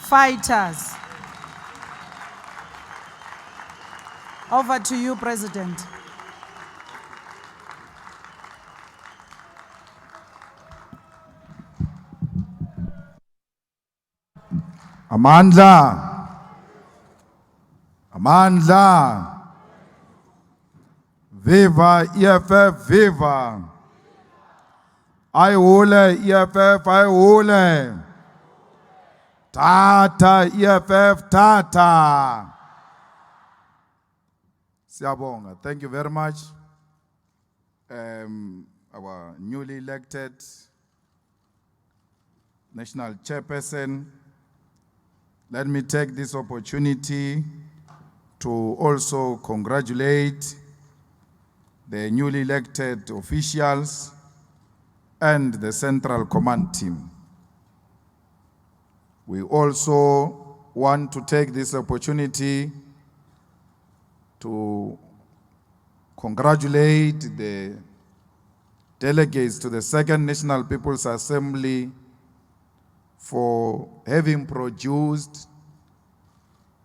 fighters. Over to you, President. Amandla. Amandla. Viva EFF, viva. Ayule EFF, ayule. Tata EFF, tata. Siyabonga. Thank you very much. Our newly elected national chairperson, let me take this opportunity to also congratulate the newly elected officials and the Central Command team. We also want to take this opportunity to congratulate the delegates to the Second National People's Assembly for having produced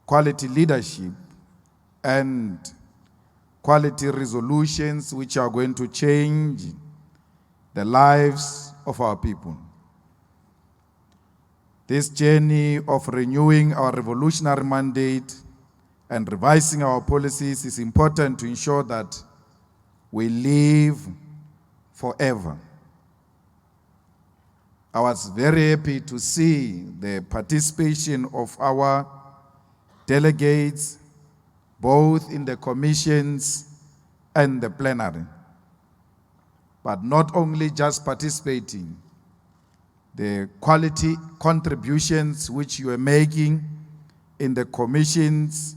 quality leadership and quality resolutions which are going to change the lives of our people. This journey of renewing our revolutionary mandate and revising our policies is important to ensure that we live forever. I was very happy to see the participation of our delegates, both in the commissions and the plenary. But not only just participating, the quality contributions which you are making in the commissions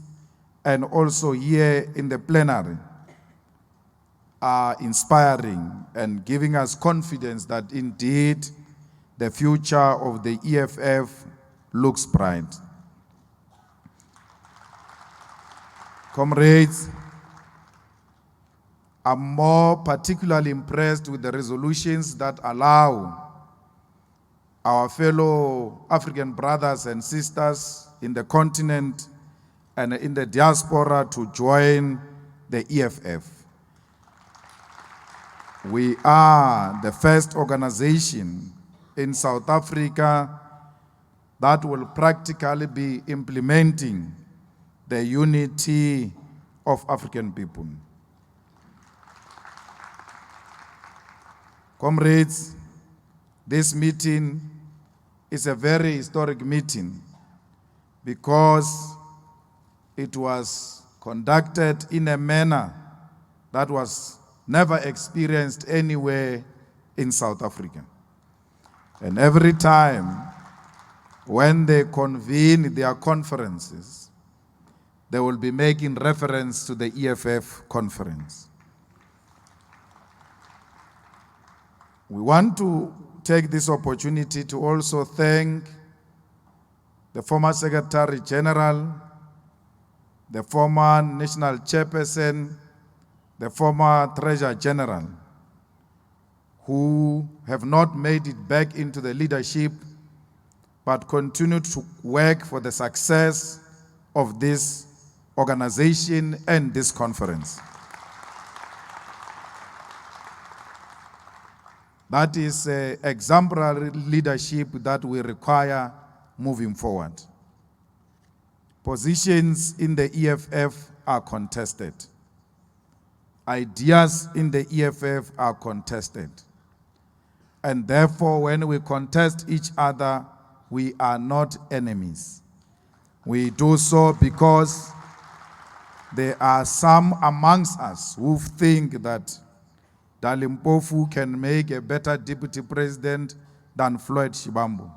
and also here in the plenary are inspiring and giving us confidence that indeed the future of the EFF looks bright. Comrades, I'm more particularly impressed with the resolutions that allow our fellow African brothers and sisters in the continent and in the diaspora to join the EFF. We are the first organization in South Africa that will practically be implementing the unity of African people. Comrades, this meeting is a very historic meeting because it was conducted in a manner that was never experienced anywhere in South Africa. And every time when they convene their conferences, they will be making reference to the EFF conference. We want to take this opportunity to also thank the former Secretary General, the former National Chairperson, the former Treasurer General, who have not made it back into the leadership, but continue to work for the success of this organization and this conference. That is exemplary leadership that we require moving forward. Positions in the EFF are contested. Ideas in the EFF are contested. And therefore, when we contest each other, we are not enemies. We do so because there are some amongst us who think that Dalimpofu can make a better deputy president than Floyd Shibambu.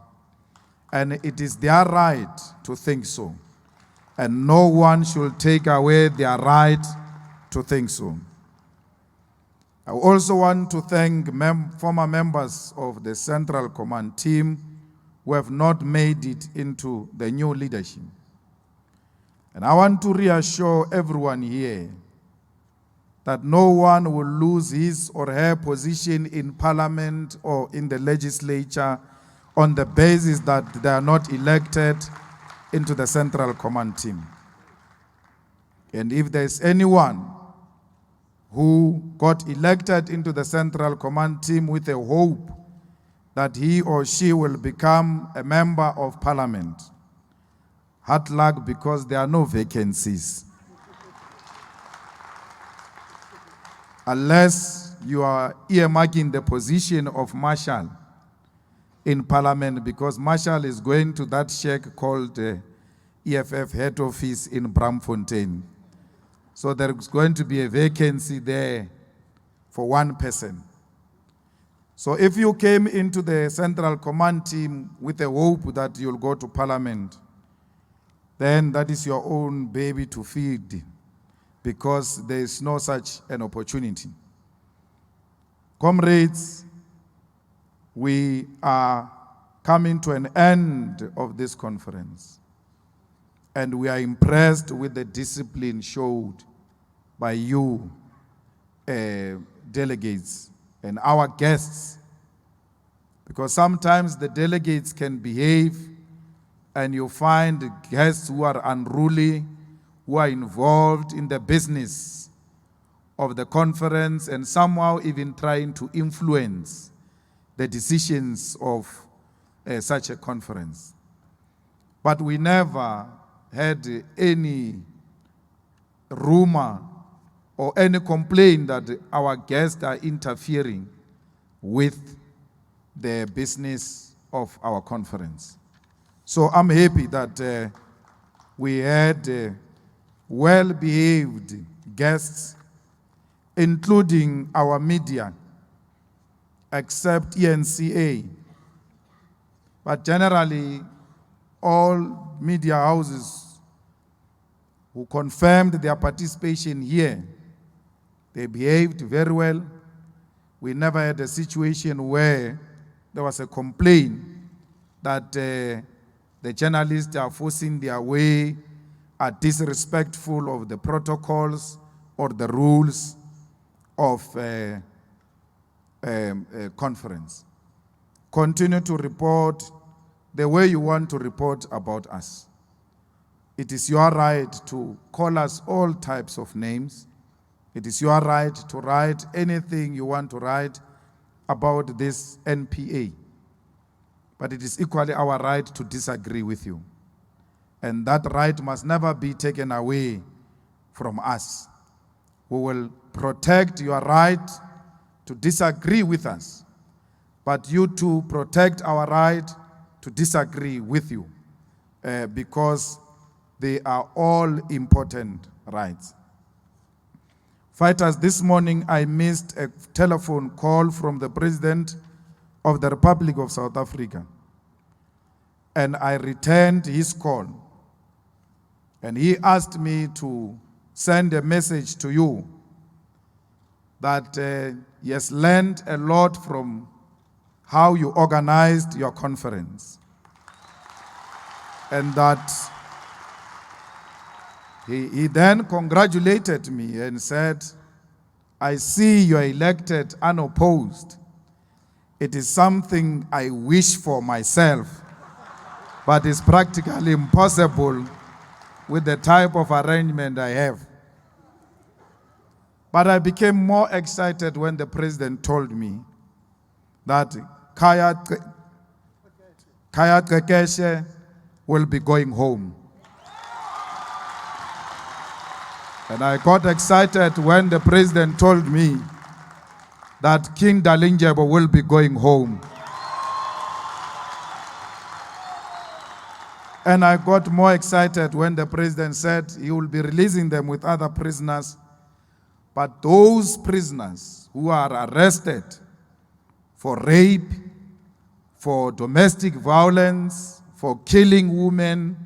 And it is their right to think so. And no one should take away their right to think so. I also want to thank former members of the Central Command team who have not made it into the new leadership. And I want to reassure everyone here that no one will lose his or her position in Parliament or in the legislature on the basis that they are not elected into the Central Command team. And if there's anyone who got elected into the Central Command team with a hope that he or she will become a member of Parliament, hard luck, because there are no vacancies. Unless you are earmarking the position of Marshal in Parliament, because Marshal is going to that sheikh called EFF head office in Bramfontein. So there is going to be a vacancy there for one person. So if you came into the Central Command team with a hope that you'll go to Parliament, then that is your own baby to feed, because there is no such an opportunity. Comrades, we are coming to an end of this conference, and we are impressed with the discipline showed by you, delegates, and our guests, because sometimes the delegates can behave and you find guests who are unruly, who are involved in the business of the conference and somehow even trying to influence the decisions of such a conference. But we never had any rumor or any complaint that our guests are interfering with the business of our conference. So I'm happy that we had well-behaved guests, including our media, except ENCA. But generally, all media houses who confirmed their participation here, they behaved very well. We never had a situation where there was a complaint that the journalists are forcing their way, are disrespectful of the protocols or the rules of a conference. Continue to report the way you want to report about us. It is your right to call us all types of names. It is your right to write anything you want to write about this NPA. But it is equally our right to disagree with you. And that right must never be taken away from us. We will protect your right to disagree with us, but you too protect our right to disagree with you, because they are all important rights. Fighters, this morning I missed a telephone call from the President of the Republic of South Africa, and I returned his call, and he asked me to send a message to you that he has learned a lot from how you organized your conference, and that he then congratulated me and said, I see you are elected unopposed. It is something I wish for myself, but it's practically impossible with the type of arrangement I have. But I became more excited when the President told me that Kaya Tekeshe will be going home. And I got excited when the President told me that King Dalindyebo will be going home. And I got more excited when the President said he will be releasing them with other prisoners. But those prisoners who are arrested for rape, for domestic violence, for killing women,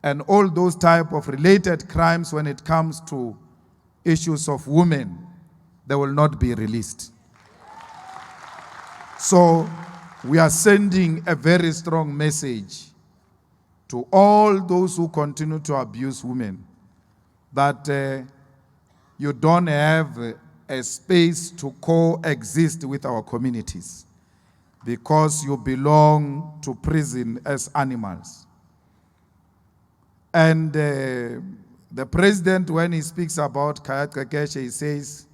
and all those type of related crimes when it comes to issues of women, they will not be released. So we are sending a very strong message to all those who continue to abuse women, that you don't have a space to coexist with our communities because you belong to prison as animals. And the president, when he speaks about Kayat Kakeshe, he says,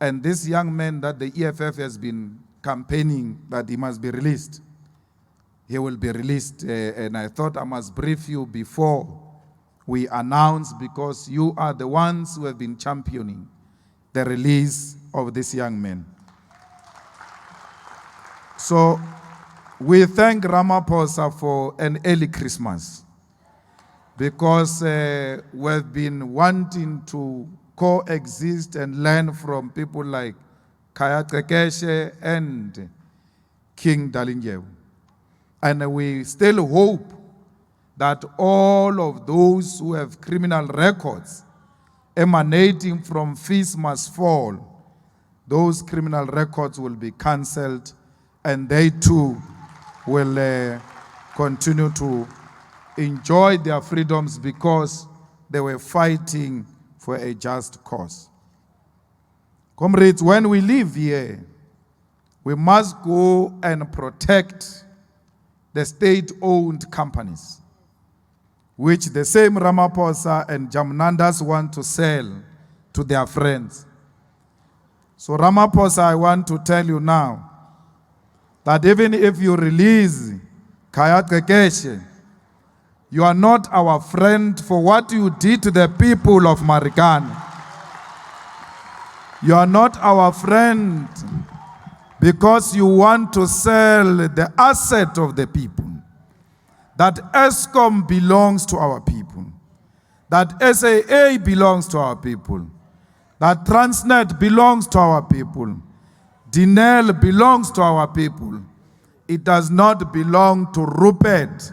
and this young man that the EFF has been campaigning that he must be released, he will be released. And I thought I must brief you before we announce, because you are the ones who have been championing the release of this young man. So we thank Ramaphosa for an early Christmas, because we've been wanting to coexist and learn from people like Kayat Kakeshe and King Dalindyebo. And we still hope that all of those who have criminal records emanating from fees must fall, those criminal records will be cancelled, and they too will continue to enjoy their freedoms because they were fighting for a just cause. Comrades, when we live here, we must go and protect the state-owned companies, which the same Ramaphosa and Jamnandas want to sell to their friends. So Ramaphosa, I want to tell you now that even if you release Kayat Kakeshe, you are not our friend for what you did to the people of Marikana. You are not our friend because you want to sell the asset of the people. That ESCOM belongs to our people. That SAA belongs to our people. That Transnet belongs to our people. Dinel belongs to our people. It does not belong to Rupert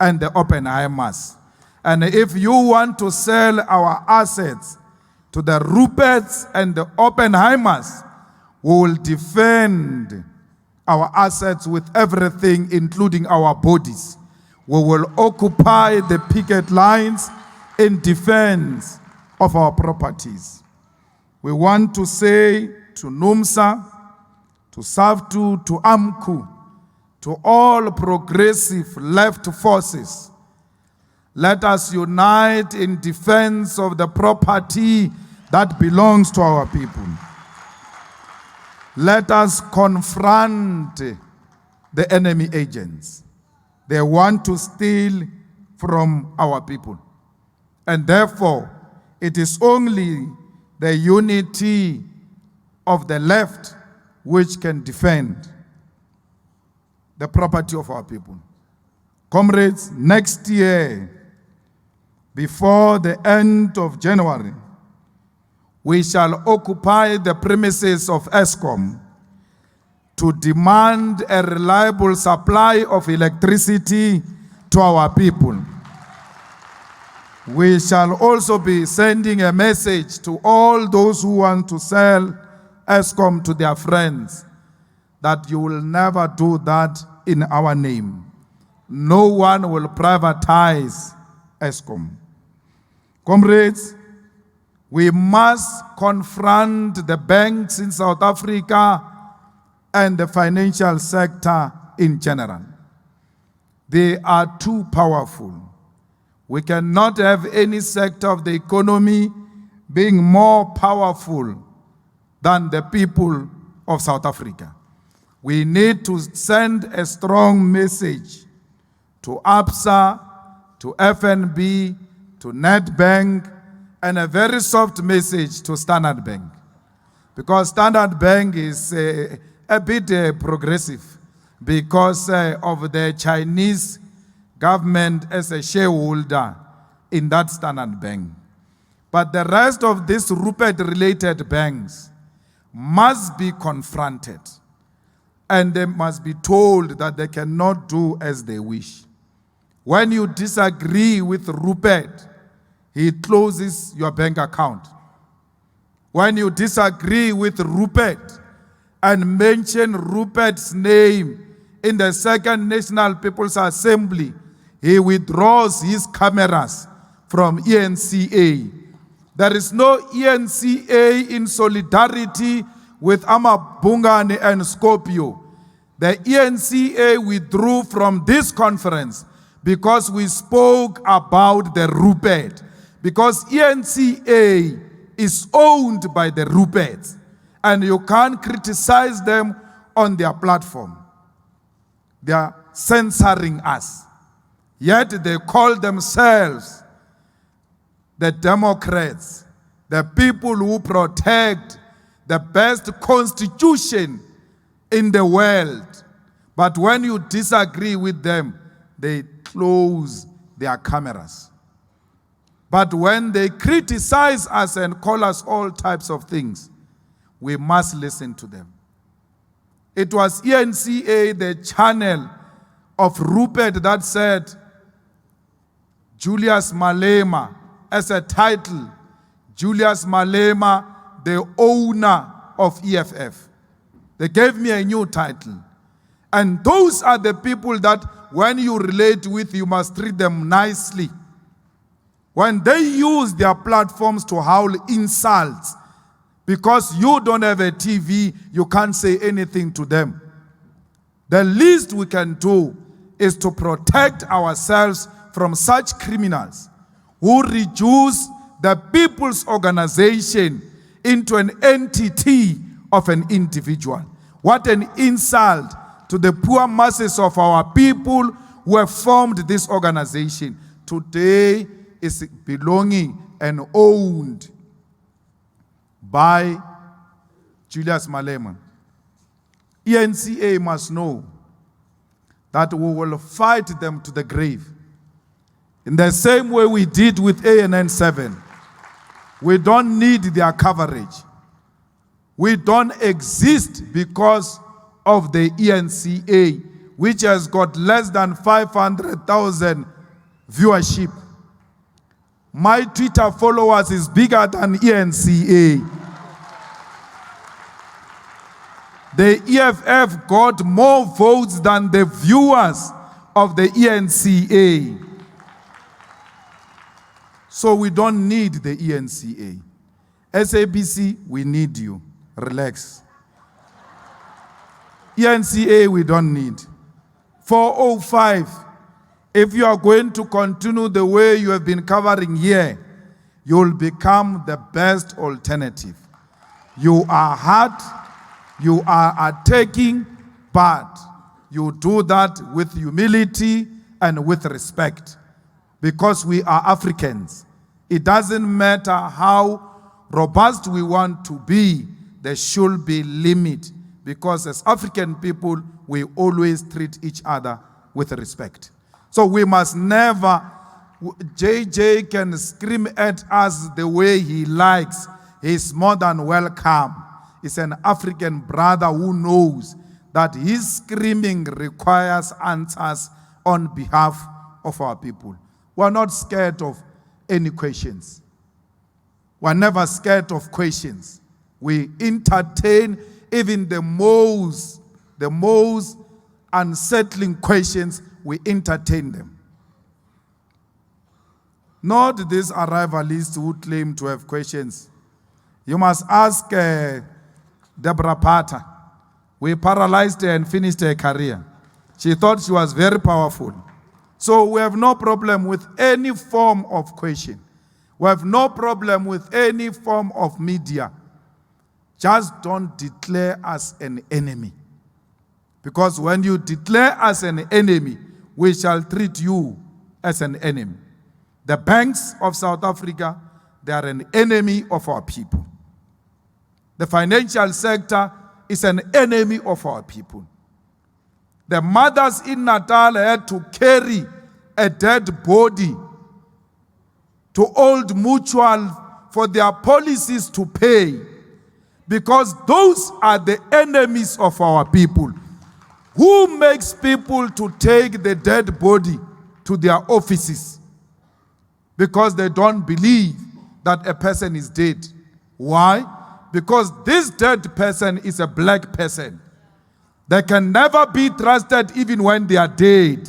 and the Oppenheimers. And if you want to sell our assets to the Ruperts and the Oppenheimers, we will defend our assets with everything, including our bodies. We will occupy the picket lines in defense of our properties. We want to say to NUMSA, to SAFTU, to AMKU, to all progressive left forces, let us unite in defense of the property that belongs to our people. Let us confront the enemy agents. They want to steal from our people. And therefore, it is only the unity of the left which can defend the property of our people. Comrades, next year, before the end of January, we shall occupy the premises of ESCOM to demand a reliable supply of electricity to our people. We shall also be sending a message to all those who want to sell ESCOM to their friends that you will never do that in our name. No one will privatize ESCOM. Comrades, we must confront the banks in South Africa and the financial sector in general. They are too powerful. We cannot have any sector of the economy being more powerful than the people of South Africa. We need to send a strong message to ABSA, to FNB, to Nedbank, and a very soft message to Standard Bank. Because Standard Bank is a bit progressive because of the Chinese government as a shareholder in that Standard Bank. But the rest of these Rupert-related banks must be confronted, and they must be told that they cannot do as they wish. When you disagree with Rupert, he closes your bank account. When you disagree with Rupert and mention Rupert's name in the Second National People's Assembly, he withdraws his cameras from ENCA. There is no ENCA in solidarity with Amabungane and Scorpio. The ENCA withdrew from this conference because we spoke about the Rupert. Because ENCA is owned by the Ruperts, and you can't criticize them on their platform. They are censoring us. Yet they call themselves the Democrats, the people who protect the best constitution in the world. But when you disagree with them, they close their cameras. But when they criticize us and call us all types of things, we must listen to them. It was ENCA, the channel of Rupert, that said Julius Malema as a title. Julius Malema, the owner of EFF. They gave me a new title. And those are the people that when you relate with, you must treat them nicely. When they use their platforms to howl insults, because you don't have a TV, you can't say anything to them. The least we can do is to protect ourselves from such criminals who reduce the people's organization into an entity of an individual. What an insult to the poor masses of our people who have formed this organization. Today is belonging and owned by Julius Malema. ENCA must know that we will fight them to the grave. In the same way we did with ANN 7. We don't need their coverage. We don't exist because of the ENCA, which has got less than 500,000 viewership. My Twitter followers is bigger than ENCA. The EFF got more votes than the viewers of the ENCA. So we don't need the ENCA. SABC, we need you. Relax. ENCA, we don't need. 405, if you are going to continue the way you have been covering here, you'll become the best alternative. You are hard, you are attacking, but you do that with humility and with respect. Because we are Africans. It doesn't matter how robust we want to be, there should be limit. Because as African people, we always treat each other with respect. So we must never, JJ can scream at us the way he likes. He's more than welcome. He's an African brother who knows that his screaming requires answers on behalf of our people. We're not scared of any questions. We're never scared of questions. We entertain even the most unsettling questions, we entertain them. Not these arrivalists who claim to have questions. You must ask Deborah Pater. We paralyzed her and finished her career. She thought she was very powerful. So we have no problem with any form of question. We have no problem with any form of media. Just don't declare us an enemy. Because when you declare us an enemy, we shall treat you as an enemy. The banks of South Africa, they are an enemy of our people. The financial sector is an enemy of our people. The mothers in Natal had to carry a dead body to Old Mutual for their policies to pay, because those are the enemies of our people. Who makes people to take the dead body to their offices? Because they don't believe that a person is dead. Why? Because this dead person is a black person. They can never be trusted even when they are dead.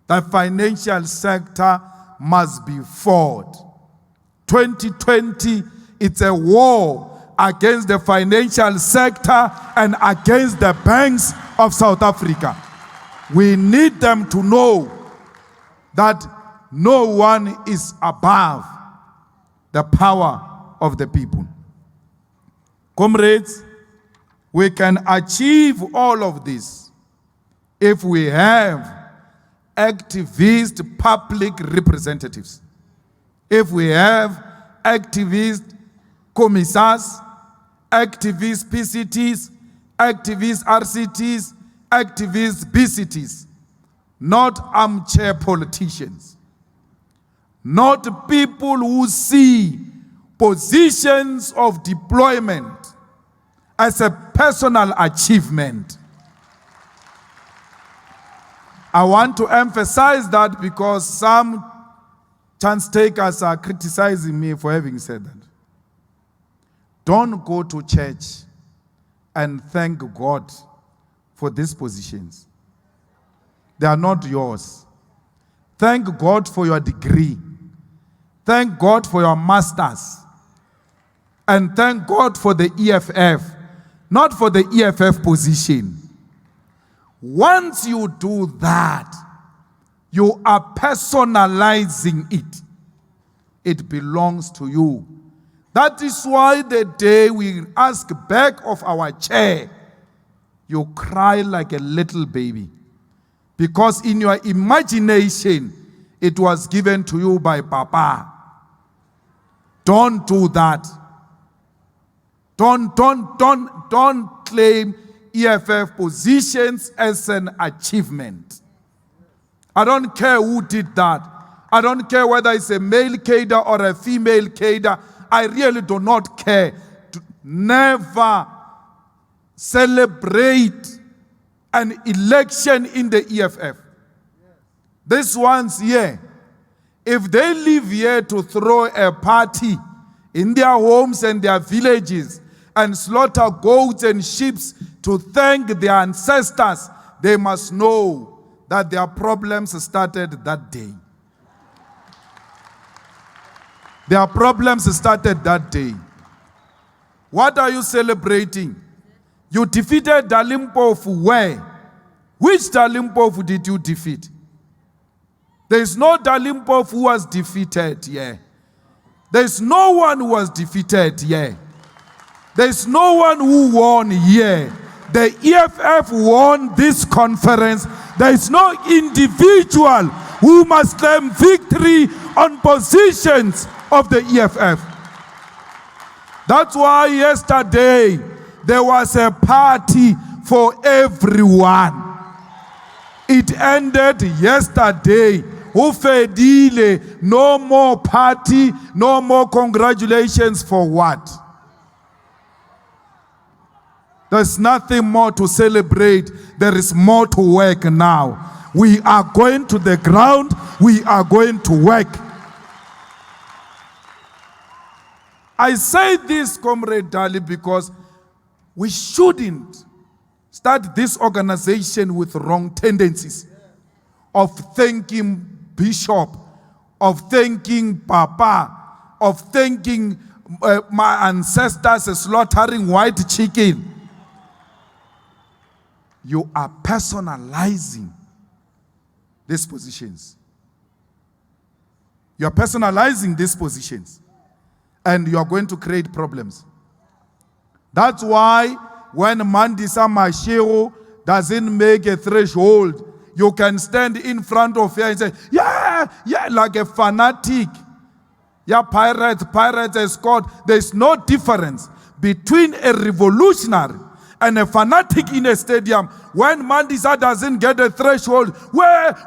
The financial sector must be fought. 2020, it's a war against the financial sector and against the banks of South Africa. We need them to know that no one is above the power of the people. Comrades, we can achieve all of this if we have activist public representatives, if we have activist commissars, activist PCTs, activist RCTs, activist BCTs, not armchair politicians, not people who see positions of deployment as a personal achievement. I want to emphasize that because some chance takers are criticizing me for having said that. Don't go to church and thank God for these positions. They are not yours. Thank God for your degree. Thank God for your masters. And thank God for the EFF, not for the EFF position. Once you do that, you are personalizing it. It belongs to you. That is why the day we ask back of our chair, you cry like a little baby. Because in your imagination, it was given to you by Papa. Don't do that. Don't claim EFF positions as an achievement. I don't care who did that. I don't care whether it's a male cadre or a female cadre. I really do not care. Never celebrate an election in the EFF. These ones here, if they live here to throw a party in their homes and their villages and slaughter goats and sheep to thank their ancestors, they must know that their problems started that day. Their problems started that day. What are you celebrating? You defeated Dalimpofu where? Which Dalimpofu did you defeat? There is no Dalimpofu who was defeated here. There is no one who was defeated here. There is no one who won here. The EFF won this conference. There is no individual who must claim victory on positions of the EFF. That's why yesterday there was a party for everyone. It ended yesterday. Ufedile, no more party, no more congratulations for what? There's nothing more to celebrate. There is more to work now. We are going to the ground. We are going to work. I say this, Comrade Dali, because we shouldn't start this organization with wrong tendencies of thanking Bishop, of thanking Papa, of thanking my ancestors slaughtering white chicken. You are personalizing these positions. You are personalizing these positions. And you are going to create problems. That's why when Mandisa Mashiro doesn't make a threshold, you can stand in front of her and say, yeah, like a fanatic. Yeah, pirates escort. There's no difference between a revolutionary and a fanatic in a stadium. When Mandisa doesn't get a threshold, where?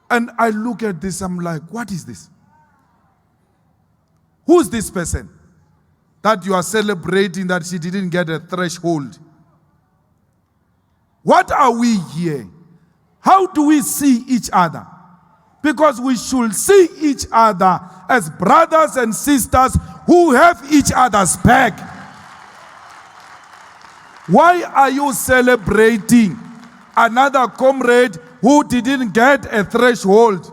And I look at this, I'm like, what is this? Who's this person that you are celebrating that she didn't get a threshold? What are we here? How do we see each other? Because we should see each other as brothers and sisters who have each other's back. Why are you celebrating another comrade who didn't get a threshold?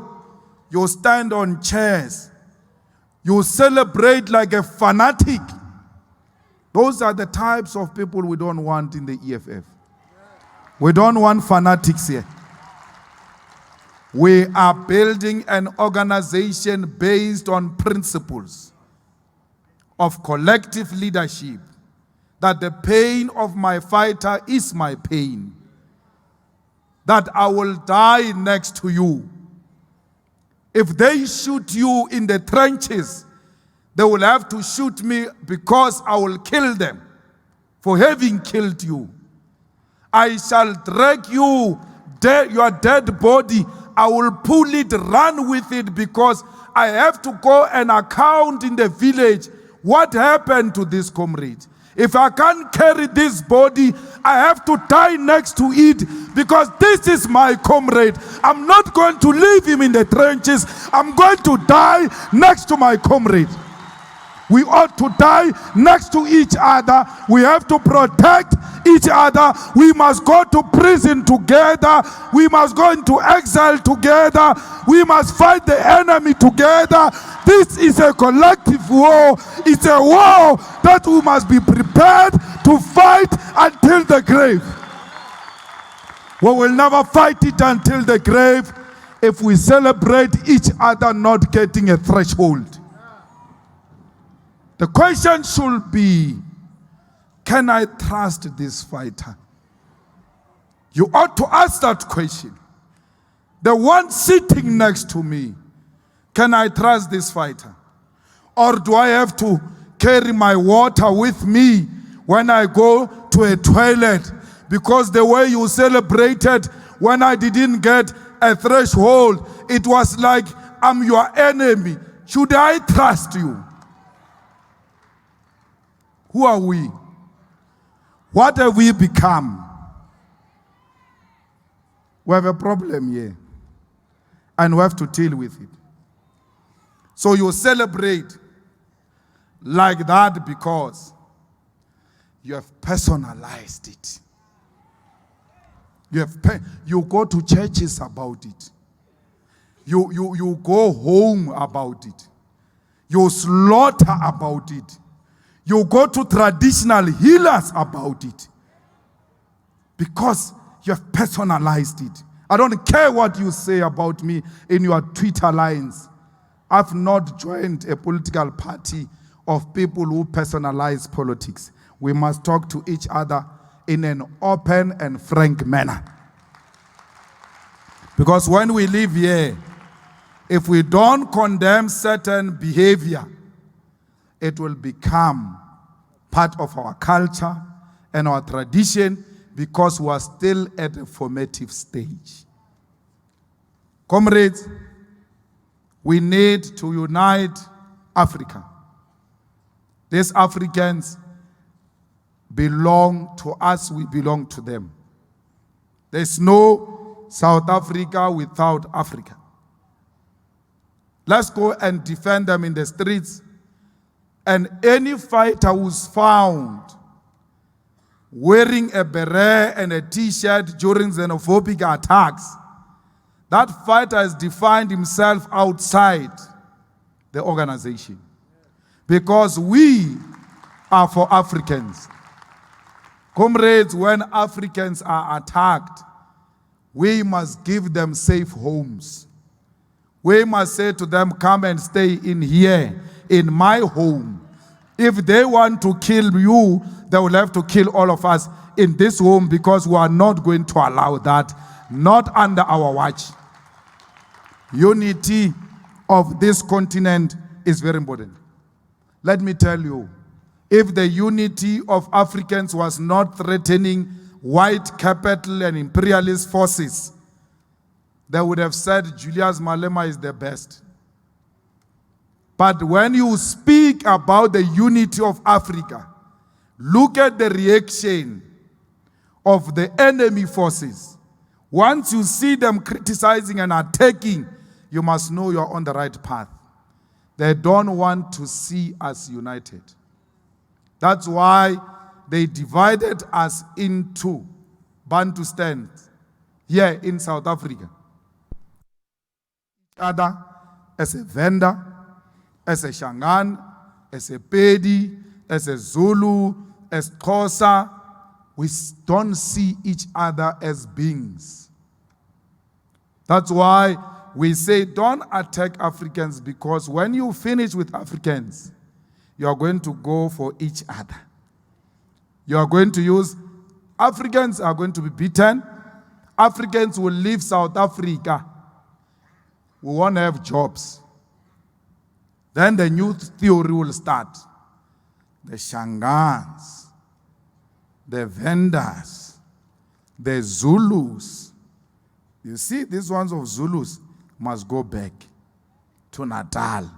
You stand on chairs. You celebrate like a fanatic. Those are the types of people we don't want in the EFF. We don't want fanatics here. We are building an organization based on principles of collective leadership, that the pain of my fighter is my pain, that I will die next to you. If they shoot you in the trenches, they will have to shoot me because I will kill them for having killed you. I shall drag you, your dead body. I will pull it, run with it, because I have to go and account in the village what happened to this comrade. If I can't carry this body, I have to die next to it, because this is my comrade. I'm not going to leave him in the trenches. I'm going to die next to my comrade. We ought to die next to each other. We have to protect each other. We must go to prison together. We must go into exile together. We must fight the enemy together. This is a collective war. It's a war that we must be prepared to fight until the grave. We will never fight it until the grave if we celebrate each other not getting a threshold. The question should be, can I trust this fighter? You ought to ask that question. The one sitting next to me, can I trust this fighter? Or do I have to carry my water with me when I go to a toilet? Because the way you celebrated when I didn't get a threshold, it was like I'm your enemy. Should I trust you? Who are we? What have we become? We have a problem here, and we have to deal with it. So you celebrate like that because you have personalized it. You go to churches about it. You go home about it. You slaughter about it. You go to traditional healers about it, because you have personalized it. I don't care what you say about me in your Twitter lines. I've not joined a political party of people who personalize politics. We must talk to each other in an open and frank manner. Because when we live here, if we don't condemn certain behavior, it will become part of our culture and our tradition, because we are still at a formative stage. Comrades, we need to unite Africa. These Africans belong to us, we belong to them. There's no South Africa without Africa. Let's go and defend them in the streets. And any fighter who's found wearing a beret and a t-shirt during xenophobic attacks, that fighter has defined himself outside the organization. Because we are for Africans. Comrades, when Africans are attacked, we must give them safe homes. We must say to them, come and stay in here, in my home. If they want to kill you, they will have to kill all of us in this home, because we are not going to allow that, not under our watch. Unity of this continent is very important. Let me tell you, if the unity of Africans was not threatening white capital and imperialist forces, they would have said Julius Malema is the best. But when you speak about the unity of Africa, look at the reaction of the enemy forces. Once you see them criticizing and attacking, you must know you're on the right path. They don't want to see us united. That's why they divided us into Bantustans here in South Africa. Each other as a Venda, as a Shangaan, as a Pedi, as a Zulu, as Xhosa, we don't see each other as beings. That's why we say don't attack Africans, because when you finish with Africans, you are going to go for each other. You are going to use, Africans are going to be beaten. Africans will leave South Africa. We won't have jobs. Then the new theory will start. The Shangans, the vendors, the Zulus. You see, these ones of Zulus must go back to Natal,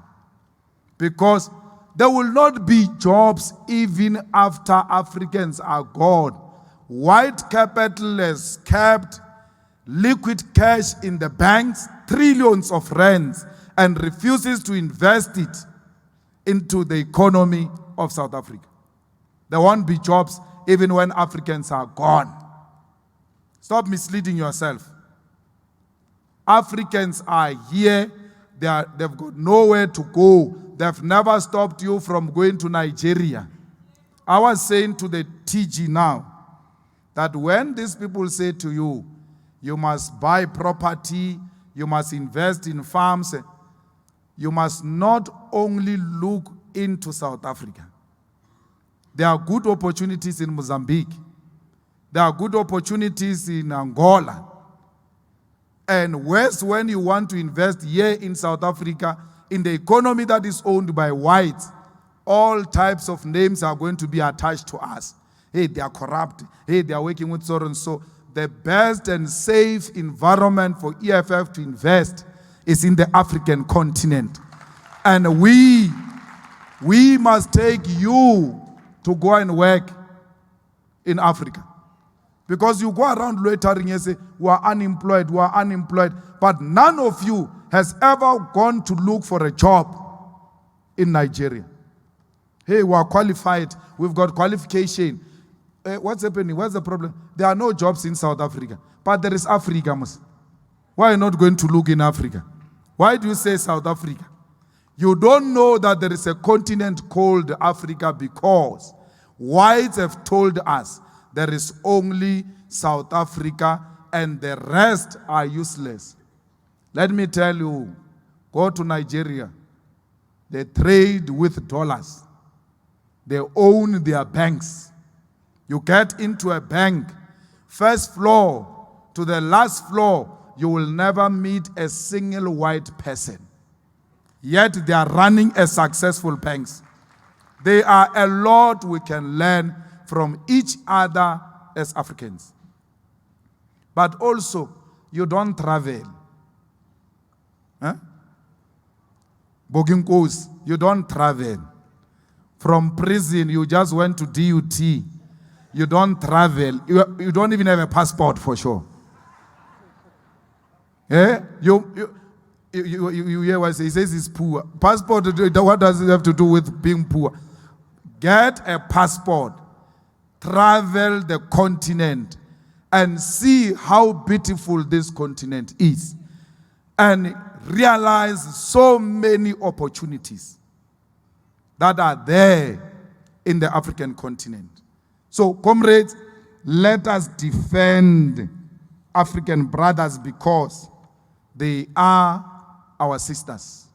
because there will not be jobs even after Africans are gone. White capital has kept liquid cash in the banks, trillions of rands, and refuses to invest it into the economy of South Africa. There won't be jobs even when Africans are gone. Stop misleading yourself. Africans are here. They've got nowhere to go. They've never stopped you from going to Nigeria. I was saying to the TG now that when these people say to you, you must buy property, you must invest in farms, you must not only look into South Africa. There are good opportunities in Mozambique. There are good opportunities in Angola. And worse, when you want to invest here in South Africa, in the economy that is owned by whites, all types of names are going to be attached to us. Hey, they are corrupt. Hey, they are working with so and so. The best and safe environment for EFF to invest is in the African continent. And we must take you to go and work in Africa. Because you go around loitering and say, we are unemployed, but none of you has ever gone to look for a job in Nigeria. Hey, we are qualified, we've got qualification. What's happening? What's the problem? There are no jobs in South Africa, but there is Africa. Why are you not going to look in Africa? Why do you say South Africa? You don't know that there is a continent called Africa because whites have told us there is only South Africa and the rest are useless. Let me tell you, go to Nigeria. They trade with dollars. They own their banks. You get into a bank, first floor to the last floor, you will never meet a single white person. Yet they are running a successful banks. There are a lot we can learn from each other as Africans. But also, you don't travel. Boginkos, you don't travel. From prison, you just went to DUT. You don't travel. You don't even have a passport for sure. You hear what he says he's poor. Passport, what does it have to do with being poor? Get a passport. Travel the continent and see how beautiful this continent is. And realize so many opportunities that are there in the African continent. So, comrades, let us defend African brothers because they are our sisters.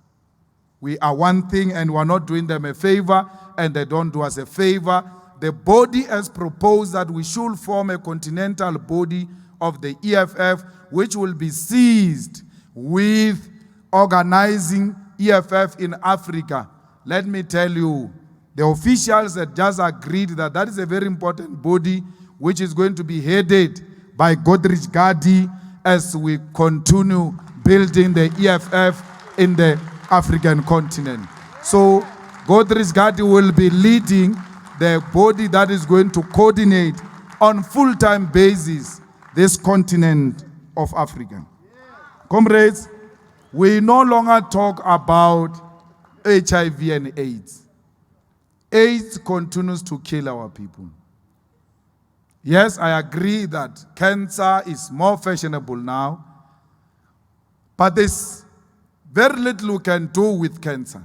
We are one thing and we're not doing them a favor and they don't do us a favor. The body has proposed that we should form a continental body of the EFF, which will be seized with organizing EFF in Africa. Let me tell you, the officials had just agreed that that is a very important body which is going to be headed by Godrich Gadi as we continue building the EFF in the African continent. So Godrich Gadi will be leading the body that is going to coordinate on full-time basis this continent of Africa. Comrades, we no longer talk about HIV and AIDS. AIDS continues to kill our people. Yes, I agree that cancer is more fashionable now, but there's very little we can do with cancer,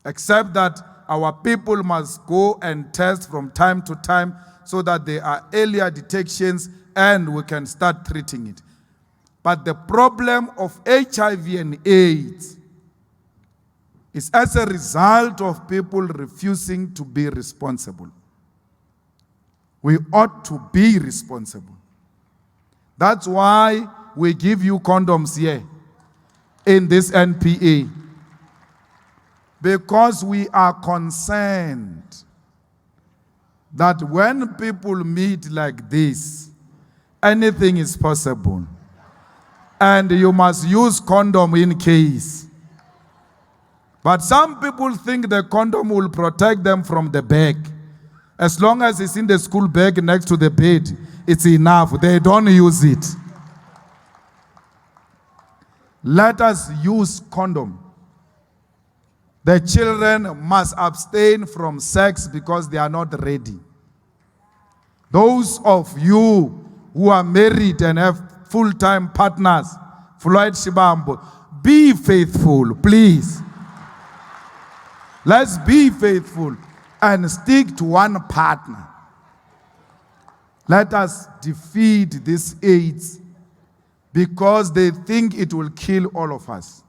except that our people must go and test from time to time so that there are earlier detections and we can start treating it. But the problem of HIV and AIDS is as a result of people refusing to be responsible. We ought to be responsible. That's why we give you condoms here in this NPA. Because we are concerned that when people meet like this, anything is possible. And you must use condom in case. But some people think the condom will protect them from the bag. As long as it's in the school bag next to the bed, it's enough. They don't use it. Let us use condom. The children must abstain from sex because they are not ready. Those of you who are married and have full-time partners, Floyd Shibambo, be faithful, please. Let's be faithful and stick to one partner. Let us defeat this AIDS because they think it will kill all of us.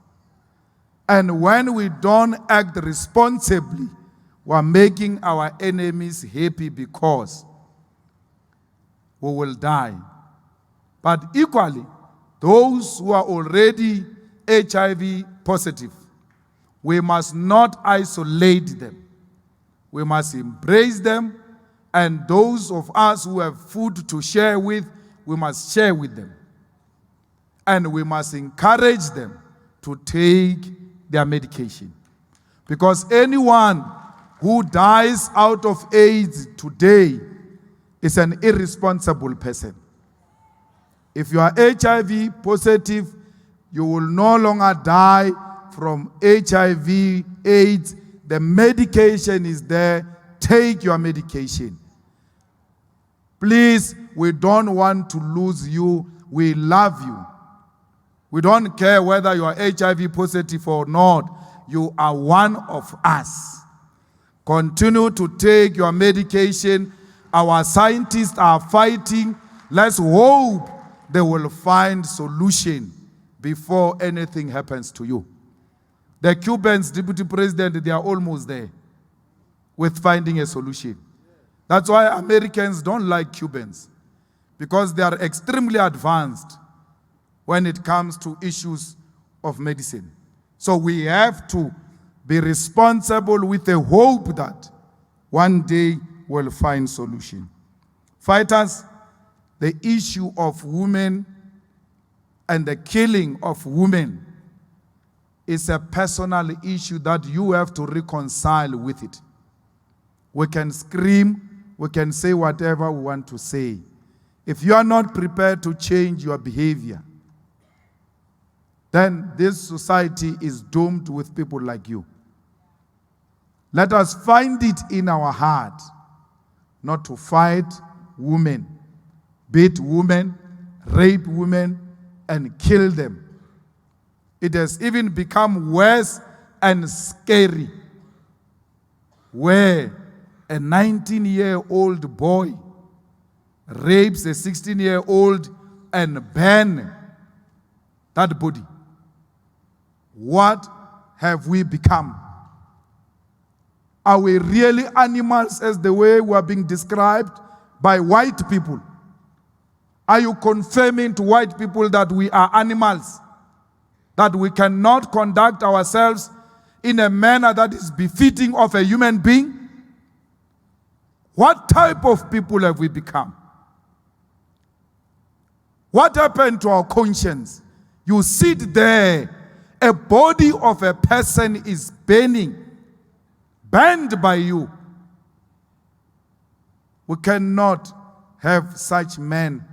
And when we don't act responsibly, we are making our enemies happy because we will die. But equally, those who are already HIV positive, we must not isolate them. We must embrace them, and those of us who have food to share with, we must share with them. And we must encourage them to take their medication. Because anyone who dies out of AIDS today is an irresponsible person. If you are HIV positive, you will no longer die from HIV, AIDS. The medication is there. Take your medication. Please, we don't want to lose you. We love you. We don't care whether you are HIV positive or not. You are one of us. Continue to take your medication. Our scientists are fighting. Let's hope they will find solution before anything happens to you. The Cubans, Deputy President, they are almost there with finding a solution. That's why Americans don't like Cubans, because they are extremely advanced when it comes to issues of medicine. So we have to be responsible with the hope that one day we'll find solution. Fighters, the issue of women and the killing of women is a personal issue that you have to reconcile with it. We can scream, we can say whatever we want to say. If you are not prepared to change your behavior, then this society is doomed with people like you. Let us find it in our heart not to fight women, beat women, rape women, and kill them. It has even become worse and scary, where a 19-year-old boy rapes a 16-year-old and burns that body. What have we become? Are we really animals as the way we are being described by white people? Are you confirming to white people that we are animals? That we cannot conduct ourselves in a manner that is befitting of a human being? What type of people have we become? What happened to our conscience? You sit there, a body of a person is burning, burned by you. We cannot have such men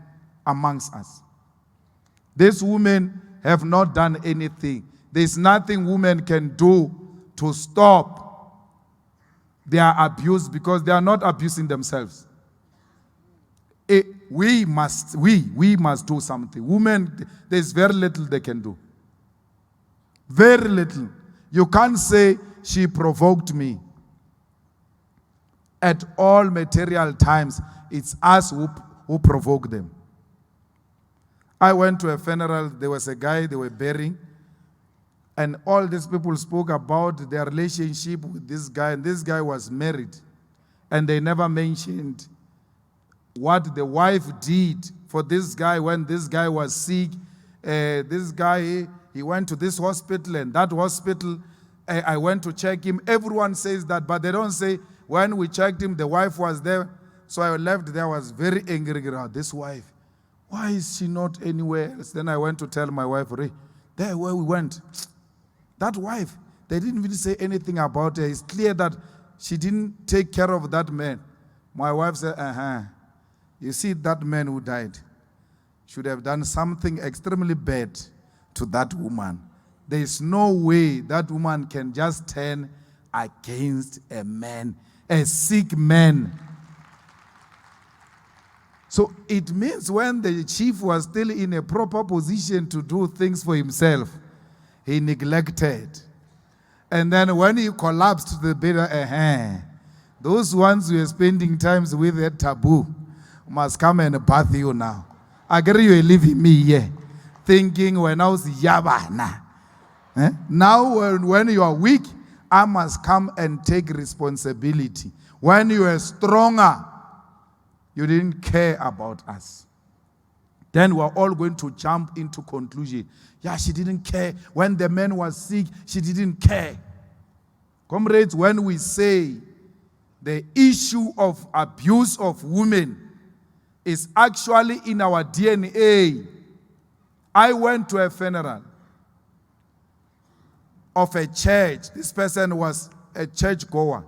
amongst us. These women have not done anything. There's nothing women can do to stop their abuse, because they are not abusing themselves. We must do something. Women, there's very little they can do. Very little. You can't say, she provoked me. at all material times, it's us who provoke them. I went to a funeral, there was a guy they were burying, and all these people spoke about their relationship with this guy, and this guy was married. And they never mentioned what the wife did for this guy when this guy was sick. This guy, he went to this hospital, and that hospital, I went to check him. Everyone says that, but they don't say, when we checked him, the wife was there. So I left there, I was very angry about this wife. Why is she not anywhere else? Then I went to tell my wife, Ray, there where we went, that wife, they didn't even say anything about her. It's clear that she didn't take care of that man. My wife said, you see, that man who died should have done something extremely bad to that woman. There is no way that woman can just turn against a man, a sick man. So it means when the chief was still in a proper position to do things for himself, he neglected. And then when he collapsed to the bed, those ones who are spending times with a taboo must come and bath you now. I agree you are leaving me here, thinking when I was yabana. Now when you are weak, I must come and take responsibility. When you are stronger, you didn't care about us. Then we're all going to jump into conclusion. Yeah, she didn't care. When the man was sick, she didn't care. Comrades, when we say the issue of abuse of women is actually in our DNA. I went to a funeral of a church. This person was a church goer.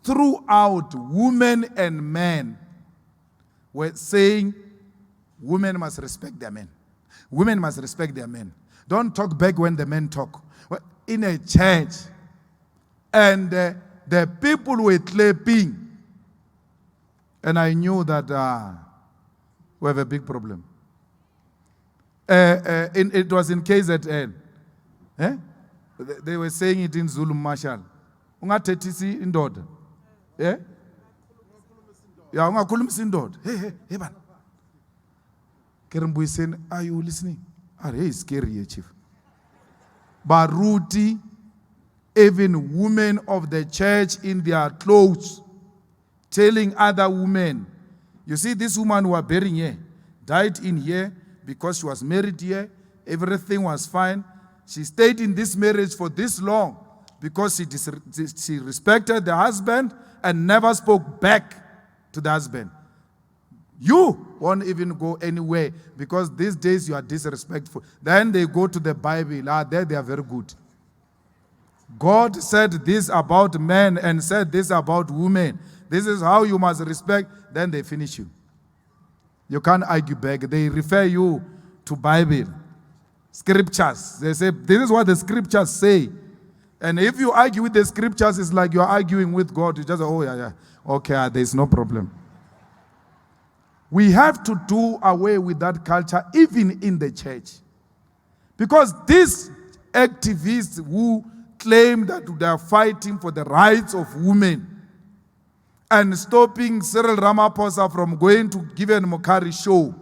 Throughout, women and men were saying, women must respect their men. Women must respect their men. Don't talk back when the men talk. In a church, and the people were clapping, and I knew that we have a big problem. It was in KZN. They were saying it in Zulu Marshal. Ungathetisi indoda. Yeah? Yeah, ungakhulumisa indoda. Hey man. Kerembuyiseni, are you listening? Hey, it's scary, chief. Baruti, even women of the church in their clothes, telling other women, you see this woman who are burying here, died in here because she was married here, everything was fine. She stayed in this marriage for this long because she respected the husband and never spoke back to the husband. You won't even go anywhere because these days you are disrespectful. Then they go to the Bible. There they are very good. God said this about men and said this about women. This is how you must respect. Then they finish you. You can't argue back. They refer you to Bible, scriptures. They say, this is what the scriptures say. And if you argue with the scriptures, it's like you're arguing with God. You just say, oh, yeah. Okay, there's no problem. We have to do away with that culture, even in the church. Because these activists who claim that they are fighting for the rights of women and stopping Cyril Ramaphosa from going to Given Mokari show,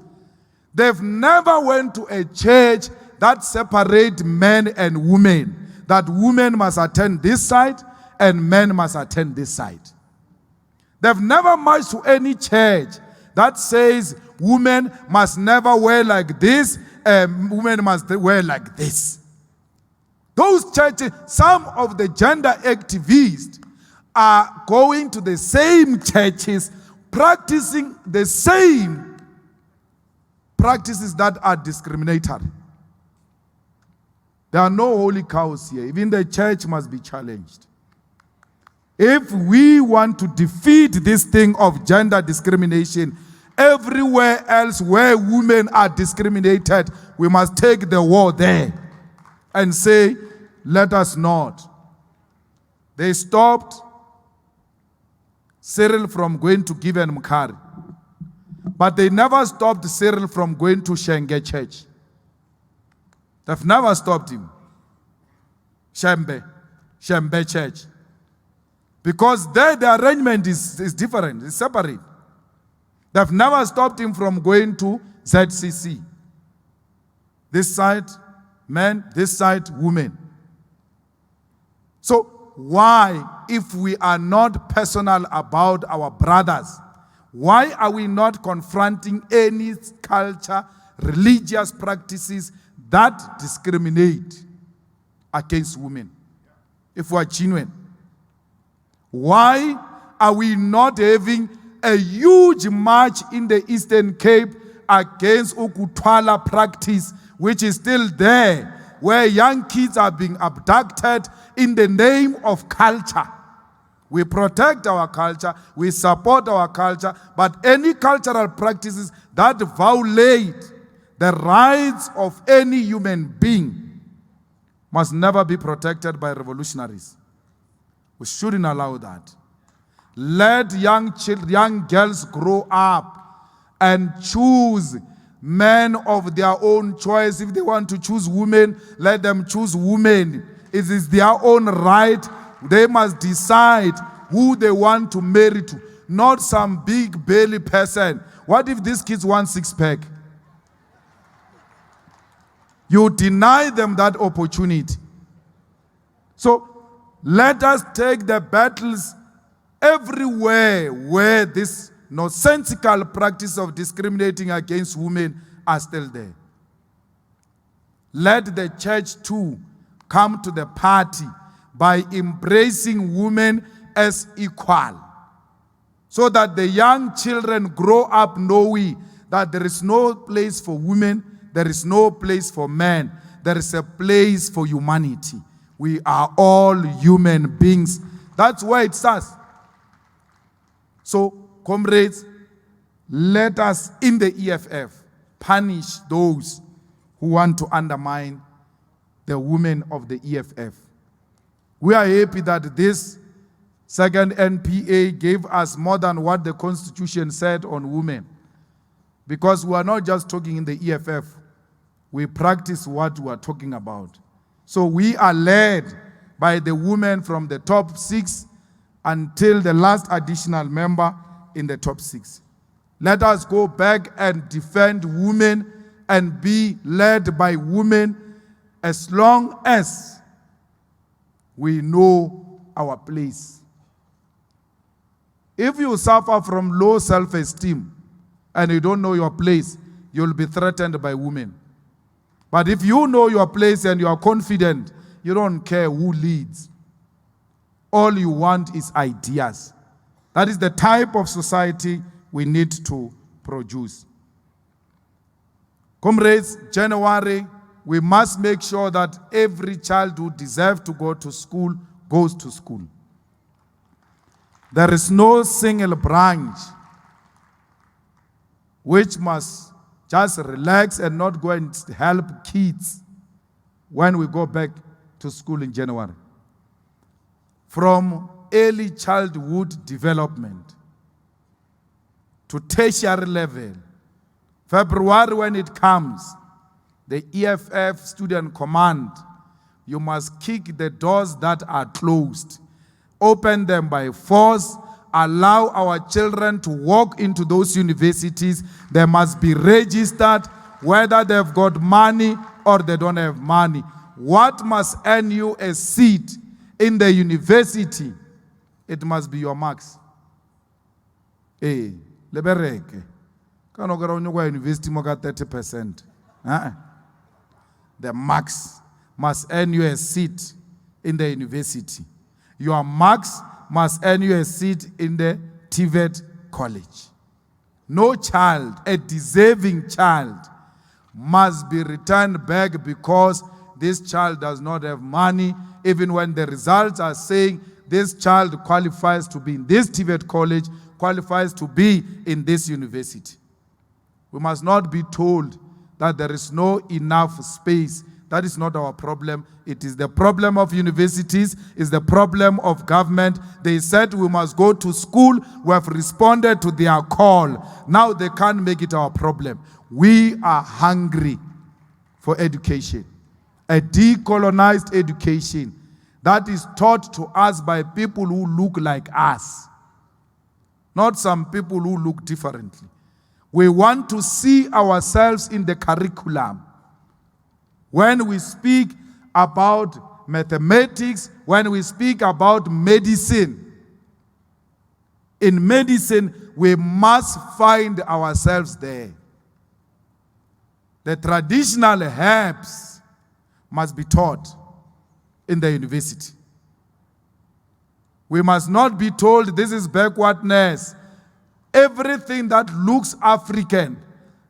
they've never went to a church that separates men and women, that women must attend this side and men must attend this side. They've never marched to any church that says women must never wear like this, women must wear like this. Those churches, some of the gender activists are going to the same churches, practicing the same practices that are discriminatory. There are no holy cows here. Even the church must be challenged. If we want to defeat this thing of gender discrimination, everywhere else where women are discriminated, we must take the war there and say, let us not. They stopped Cyril from going to Given Mokari, but they never stopped Cyril from going to Shenge Church. They've never stopped him. Shembe Church. Because there the arrangement is different, it's separate. They've never stopped him from going to ZCC. This side, men, this side, women. So why, if we are not personal about our brothers, why are we not confronting any culture, religious practices that discriminate against women? If we are genuine. Why are we not having a huge march in the Eastern Cape against Ukutwala practice, which is still there, where young kids are being abducted in the name of culture? We protect our culture, we support our culture, but any cultural practices that violate the rights of any human being must never be protected by revolutionaries. We shouldn't allow that. Let young girls grow up and choose men of their own choice. If they want to choose women, let them choose women. It is their own right. They must decide who they want to marry to, not some big belly person. What if these kids want six-pack? You deny them that opportunity. So let us take the battles everywhere where this nonsensical practice of discriminating against women are still there. Let the church too come to the party by embracing women as equal, so that the young children grow up knowing that there is no place for women, there is no place for men, there is a place for humanity. We are all human beings. That's where it starts. So, comrades, let us in the EFF punish those who want to undermine the women of the EFF. We are happy that this second NPA gave us more than what the Constitution said on women, because we are not just talking in the EFF, we practice what we are talking about. So we are led by the women from the top 6 until the last additional member in the top 6. Let us go back and defend women and be led by women as long as we know our place. If you suffer from low self-esteem and you don't know your place, you'll be threatened by women. But if you know your place and you are confident, you don't care who leads. All you want is ideas. That is the type of society we need to produce. Comrades, January, we must make sure that every child who deserves to go to school goes to school. There is no single branch which must just relax and not go and help kids when we go back to school in January. From early childhood development to tertiary level, February when it comes, the EFF Student Command, you must kick the doors that are closed. Open them by force. Allow our children to walk into those universities. They must be registered, whether they've got money or they don't have money. What must earn you a seat in the university? It must be your marks. Lebereke. Kanogara unyogwa university moga 30%. The marks must earn you a seat in the university. Your marks must earn you a seat in the TVET college. No child, a deserving child, must be returned back because this child does not have money, even when the results are saying this child qualifies to be in this TVET college, qualifies to be in this university. We must not be told that there is no enough space. That is not our problem. It is the problem of universities, it's the problem of government. They said we must go to school. We have responded to their call. Now they can't make it our problem. We are hungry for education, a decolonized education, that is taught to us by people who look like us, not some people who look differently. We want to see ourselves in the curriculum. When we speak about mathematics, when we speak about medicine, in medicine, we must find ourselves there. The traditional herbs must be taught in the university. We must not be told this is backwardness. Everything that looks African,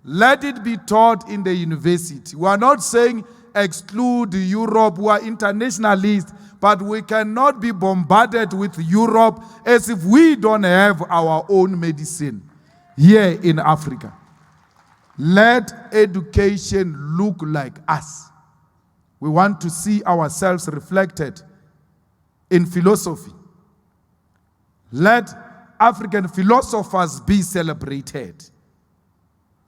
let it be taught in the university. We are not saying exclude Europe, we are internationalists, but we cannot be bombarded with Europe as if we don't have our own medicine here in Africa. Let education look like us. We want to see ourselves reflected in philosophy. Let African philosophers be celebrated.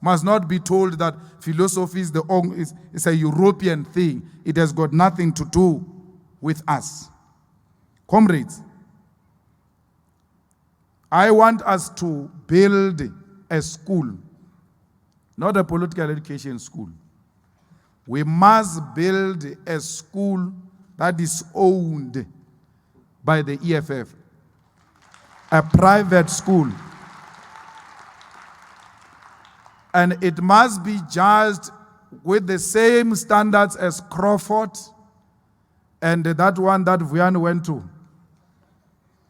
Must not be told that philosophy is a European thing. It has got nothing to do with us. Comrades, I want us to build a school, not a political education school. We must build a school that is owned by the EFF, a private school. And it must be judged with the same standards as Crawford and that one that Vuyan went to.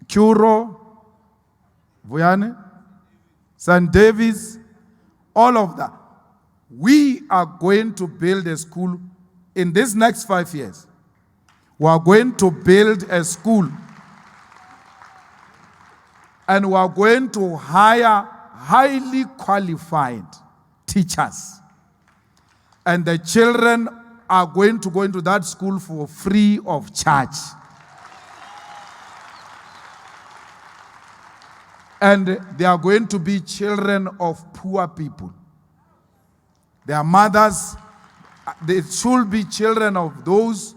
Curo, Vuyan, St. Davis, all of that. We are going to build a school in these next 5 years. We are going to build a school and we are going to hire highly qualified teachers. And the children are going to go into that school for free of charge. And they are going to be children of poor people. Their mothers, they should be children of those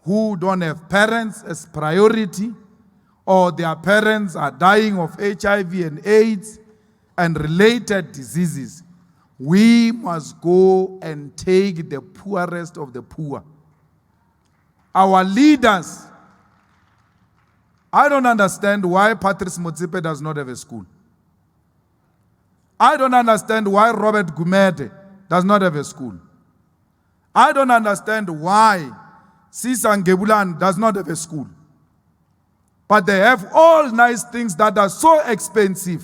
who don't have parents as priority, or their parents are dying of HIV and AIDS and related diseases. We must go and take the poorest of the poor. Our leaders, I don't understand why Patrice Motsepe does not have a school. I don't understand why Robert Gumede does not have a school. I don't understand why Sisa Ngebulan does not have a school. But they have all nice things that are so expensive,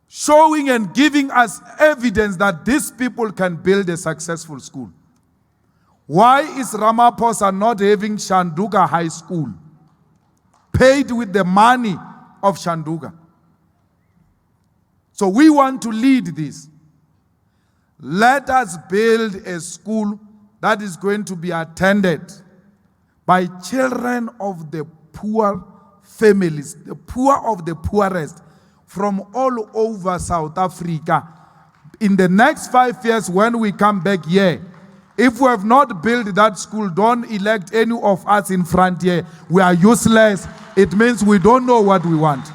showing and giving us evidence that these people can build a successful school. Why is Ramaphosa not having Shanduga High School, paid with the money of Shanduga? So we want to lead this. Let us build a school that is going to be attended by children of the poor families, the poor of the poorest, from all over South Africa. In the next 5 years, when we come back here, if we have not built that school, don't elect any of us in front here. We are useless. It means we don't know what we want.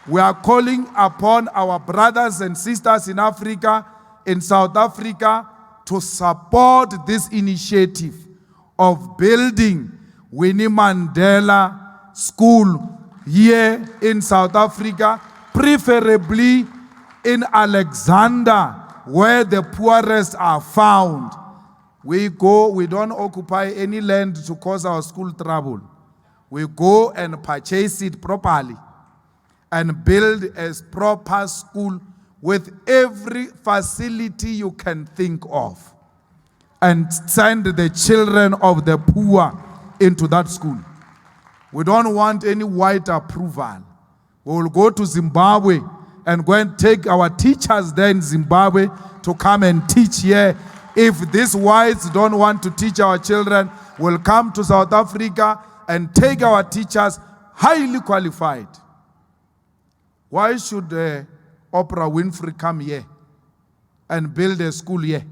We are calling upon our brothers and sisters in Africa, in South Africa, to support this initiative of building Winnie Mandela School here in South Africa, preferably in Alexander, where the poorest are found. We don't occupy any land to cause our school trouble. We go and purchase it properly and build a proper school with every facility you can think of, and send the children of the poor into that school. We don't want any white approval. We will go to Zimbabwe and go and take our teachers there in Zimbabwe to come and teach here. If these whites don't want to teach our children, we'll come to South Africa and take our teachers, highly qualified. Why should Oprah Winfrey come here and build a school here,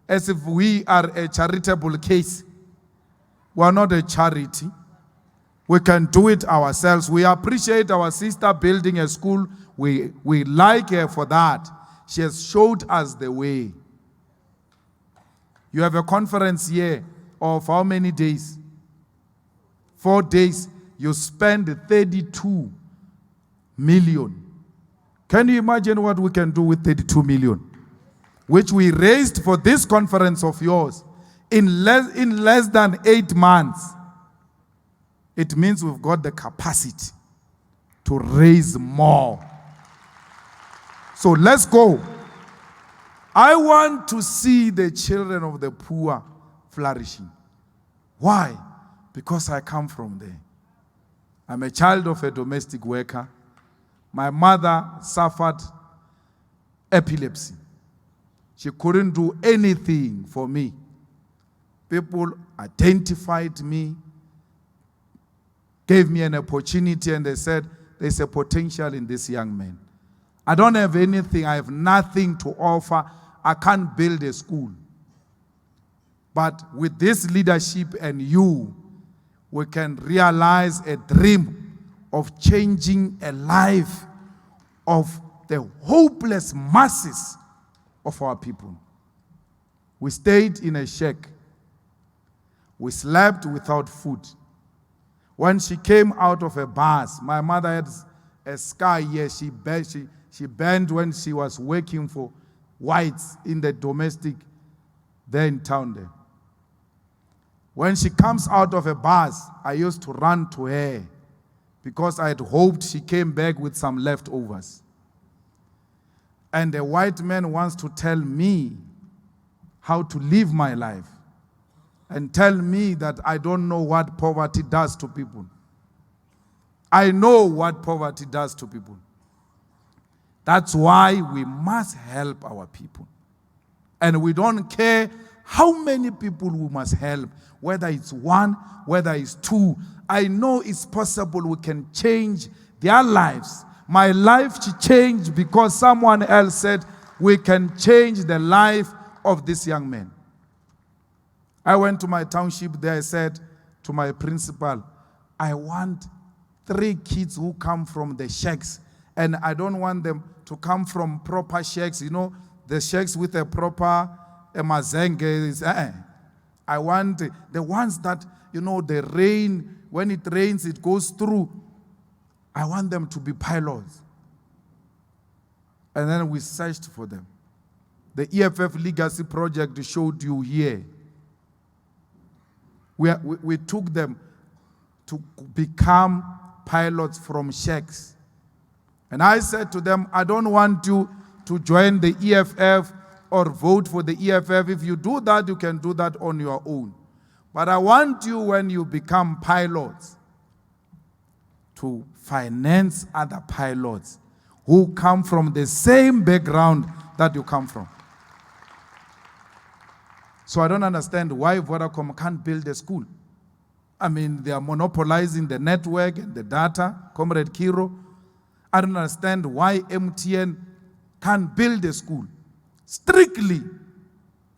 as if we are a charitable case? We are not a charity. We can do it ourselves. We appreciate our sister building a school. We like her for that. She has showed us the way. You have a conference here of how many days? 4 days. You spend 32 million. Can you imagine what we can do with 32 million? Which we raised for this conference of yours in less than 8 months. It means we've got the capacity to raise more. So let's go. I want to see the children of the poor flourishing. Why? Because I come from there. I'm a child of a domestic worker. My mother suffered epilepsy. She couldn't do anything for me. People identified me, gave me an opportunity, and they said, there's a potential in this young man. I don't have anything. I have nothing to offer. I can't build a school. But with this leadership and you, we can realize a dream of changing a life of the hopeless masses of our people. We stayed in a shack. We slept without food. When she came out of a bus, my mother had a scar here. She burned when she was working for whites in the domestic there in town there. When she comes out of a bus, I used to run to her because I had hoped she came back with some leftovers. And a white man wants to tell me how to live my life and tell me that I don't know what poverty does to people. I know what poverty does to people. That's why we must help our people. And we don't care how many people we must help, whether it's 1, whether it's 2. I know it's possible we can change their lives. My life changed because someone else said we can change the life of this young man. I went to my township there. I said to my principal, I want 3 kids who come from the shacks. And I don't want them to come from proper shacks. You know, the shacks with a proper mazenge. I want the ones that, you know, the rain, when it rains, it goes through. I want them to be pilots. And then we searched for them. The EFF Legacy Project showed you here. We took them to become pilots from shacks. And I said to them, I don't want you to join the EFF or vote for the EFF. If you do that, you can do that on your own. But I want you, when you become pilots, to finance other pilots who come from the same background that you come from. So I don't understand why Vodacom can't build a school. I mean, they are monopolizing the network and the data, Comrade Kiro. I don't understand why MTN can't build a school strictly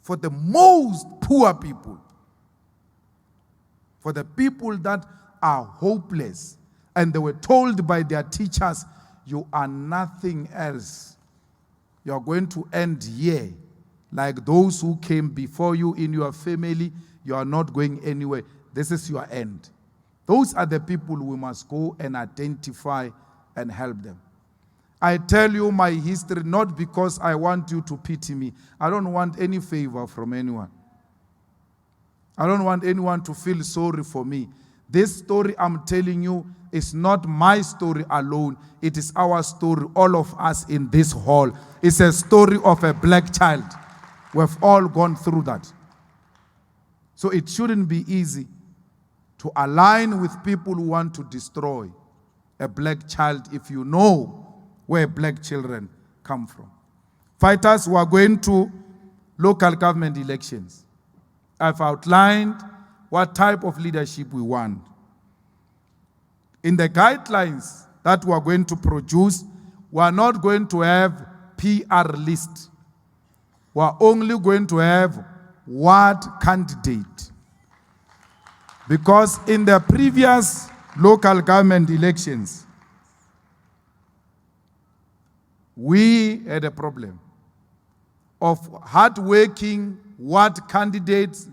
for the most poor people, for the people that are hopeless. And they were told by their teachers, you are nothing else. You are going to end here. Like those who came before you in your family, you are not going anywhere. This is your end. Those are the people we must go and identify and help them. I tell you my history not because I want you to pity me. I don't want any favor from anyone. I don't want anyone to feel sorry for me. This story I'm telling you is not my story alone. It is our story, all of us in this hall. It's a story of a black child. We've all gone through that. So it shouldn't be easy to align with people who want to destroy a black child if you know where black children come from. Fighters who are going to local government elections. I've outlined what type of leadership we want. In the guidelines that we are going to produce, we are not going to have PR list. We are only going to have what candidate. Because in the previous local government elections, we had a problem of hard-working ward candidates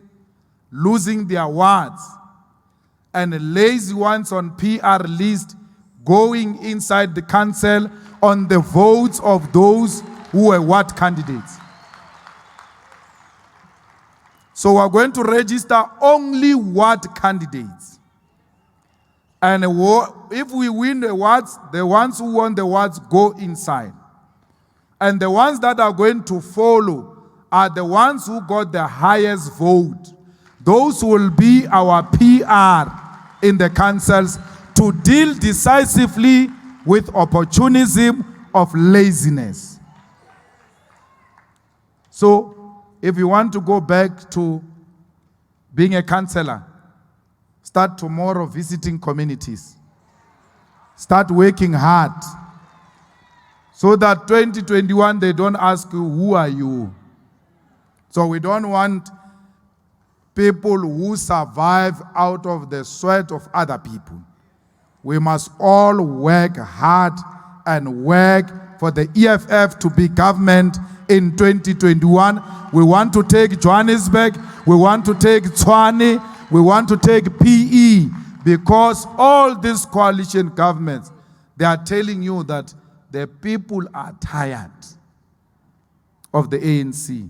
losing their wards and lazy ones on PR list going inside the council on the votes of those who were ward candidates. So we're going to register only ward candidates. And if we win the wards, the ones who won the wards go inside. And the ones that are going to follow are the ones who got the highest vote. Those will be our PR in the councils to deal decisively with opportunism of laziness. So, if you want to go back to being a councillor, start tomorrow visiting communities. Start working hard so that 2021 they don't ask you, who are you? So we don't want people who survive out of the sweat of other people. We must all work hard and work for the EFF to be government in 2021. We want to take Johannesburg, we want to take Tshwane, we want to take PE, because all these coalition governments, they are telling you that the people are tired of the ANC.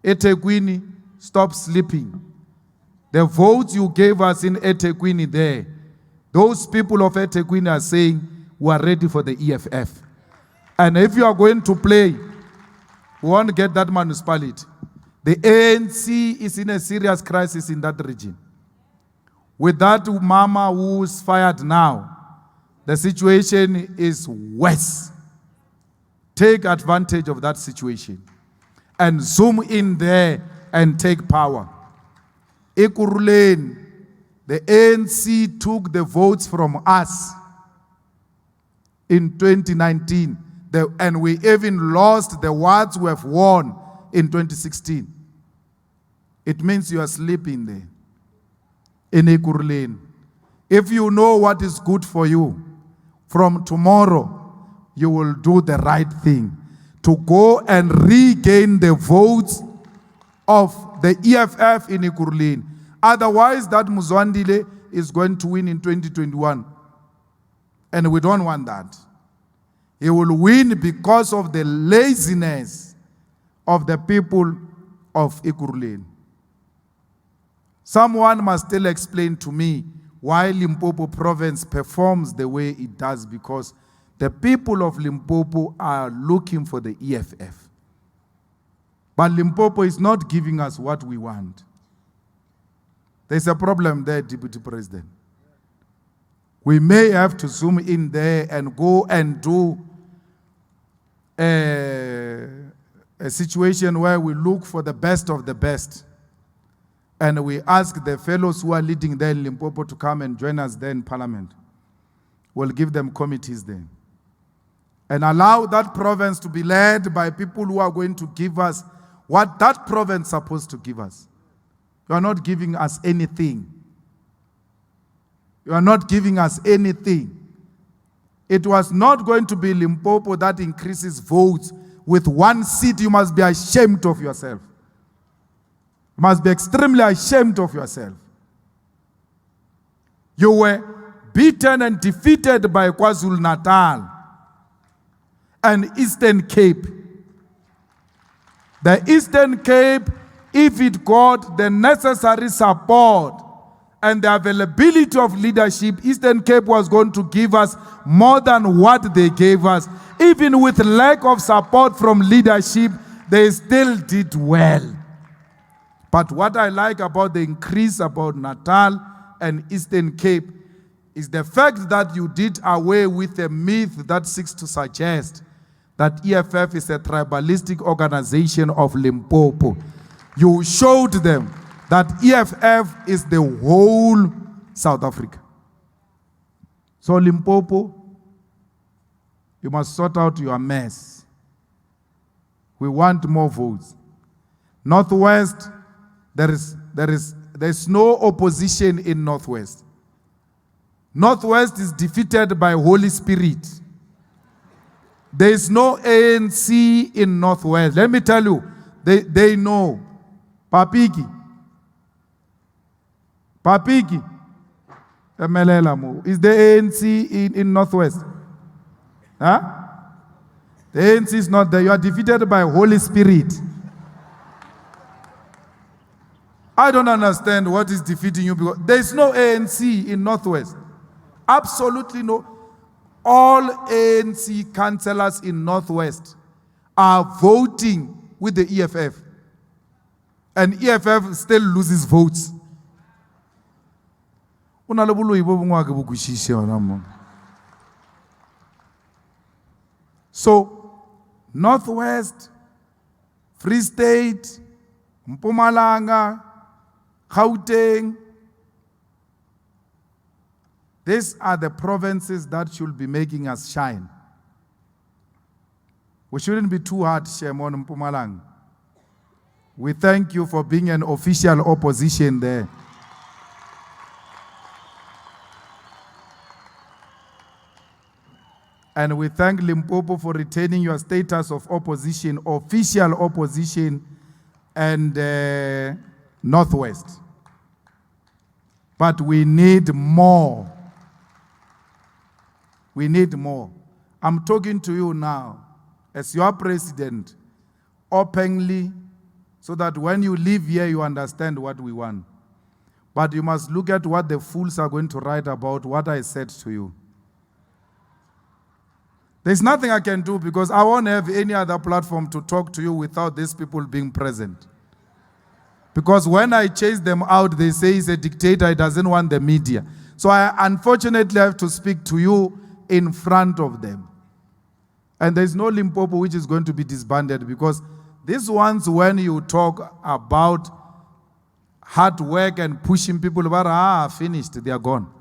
eThekwini, stop sleeping. The votes you gave us in eThekwini there, those people of eThekwini are saying, we are ready for the EFF. And if you are going to play, we won't get that municipality. The ANC is in a serious crisis in that region. With that mama who's fired now, the situation is worse. Take advantage of that situation and zoom in there and take power. Ekurhuleni, the ANC took the votes from us in 2019. And we even lost the wards we have won in 2016. It means you are sleeping there in Ekurhuleni. If you know what is good for you, from tomorrow you will do the right thing to go and regain the votes of the EFF in Ekurhuleni. Otherwise, that Muzwandile is going to win in 2021. And we don't want that. He will win because of the laziness of the people of Ekurhuleni. Someone must still explain to me why Limpopo province performs the way it does, because the people of Limpopo are looking for the EFF. But Limpopo is not giving us what we want. There's a problem there, Deputy President. We may have to zoom in there and go and do a situation where we look for the best of the best. And we ask the fellows who are leading there in Limpopo to come and join us there in Parliament. We'll give them committees there. And allow that province to be led by people who are going to give us what that province is supposed to give us. You are not giving us anything. You are not giving us anything. It was not going to be Limpopo that increases votes. With one seat, you must be ashamed of yourself. You must be extremely ashamed of yourself. You were beaten and defeated by KwaZulu-Natal and Eastern Cape. The Eastern Cape, if it got the necessary support and the availability of leadership, Eastern Cape was going to give us more than what they gave us. Even with lack of support from leadership, they still did well. But what I like about the increase about Natal and Eastern Cape is the fact that you did away with a myth that seeks to suggest that EFF is a tribalistic organization of Limpopo. You showed them that EFF is the whole South Africa. So Limpopo, you must sort out your mess. We want more votes. Northwest, there is there's no opposition in Northwest. Northwest is defeated by Holy Spirit. There is no ANC in Northwest. Let me tell you, they know. Papiki. Is the ANC in Northwest? Huh? The ANC is not there. You are defeated by Holy Spirit. I don't understand what is defeating you because there is no ANC in Northwest. Absolutely no. All ANC councillors in Northwest are voting with the EFF. And EFF still loses votes. So, Northwest, Free State, Mpumalanga, Gauteng, these are the provinces that should be making us shine. We shouldn't be too hard, Shemon Mpumalanga. We thank you for being an official opposition there. And we thank Limpopo for retaining your status of opposition, official opposition, and Northwest. But we need more. We need more. I'm talking to you now as your president, openly, so that when you leave here, you understand what we want. But you must look at what the fools are going to write about what I said to you. There's nothing I can do because I won't have any other platform to talk to you without these people being present. Because when I chase them out, they say he's a dictator, he doesn't want the media. So I unfortunately have to speak to you in front of them. And there's no Limpopo which is going to be disbanded because these ones, when you talk about hard work and pushing people, finished, they are gone.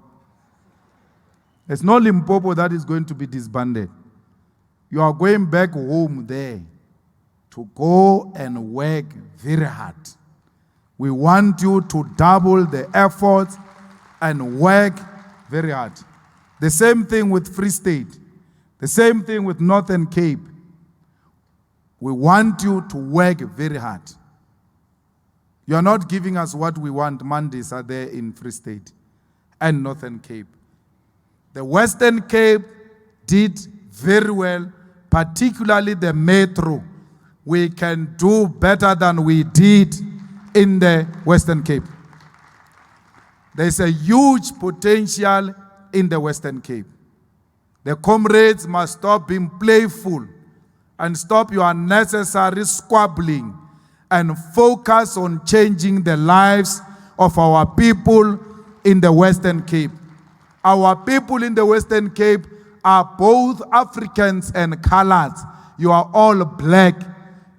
There's no Limpopo that is going to be disbanded. You are going back home there to go and work very hard. We want you to double the efforts and work very hard. The same thing with Free State. The same thing with Northern Cape. We want you to work very hard. You are not giving us what we want. Mondays are there in Free State and Northern Cape. The Western Cape did very well, particularly the metro. We can do better than we did in the Western Cape. There's a huge potential in the Western Cape. The comrades must stop being playful and stop your unnecessary squabbling and focus on changing the lives of our people in the Western Cape. Our people in the Western Cape are both Africans and coloreds. You are all black.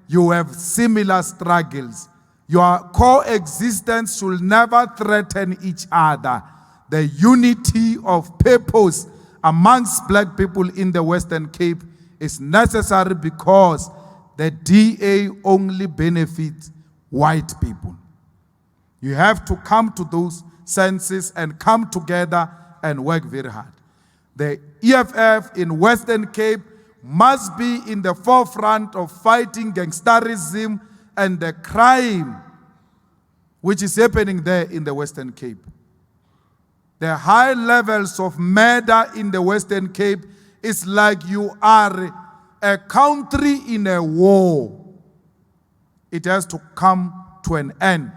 You have similar struggles. Your coexistence should never threaten each other. The unity of purpose amongst black people in the Western Cape is necessary because the DA only benefits white people. You have to come to those senses and come together and work very hard. The EFF in Western Cape must be in the forefront of fighting gangsterism and the crime which is happening there in the Western Cape. The high levels of murder in the Western Cape is like you are a country in a war. It has to come to an end.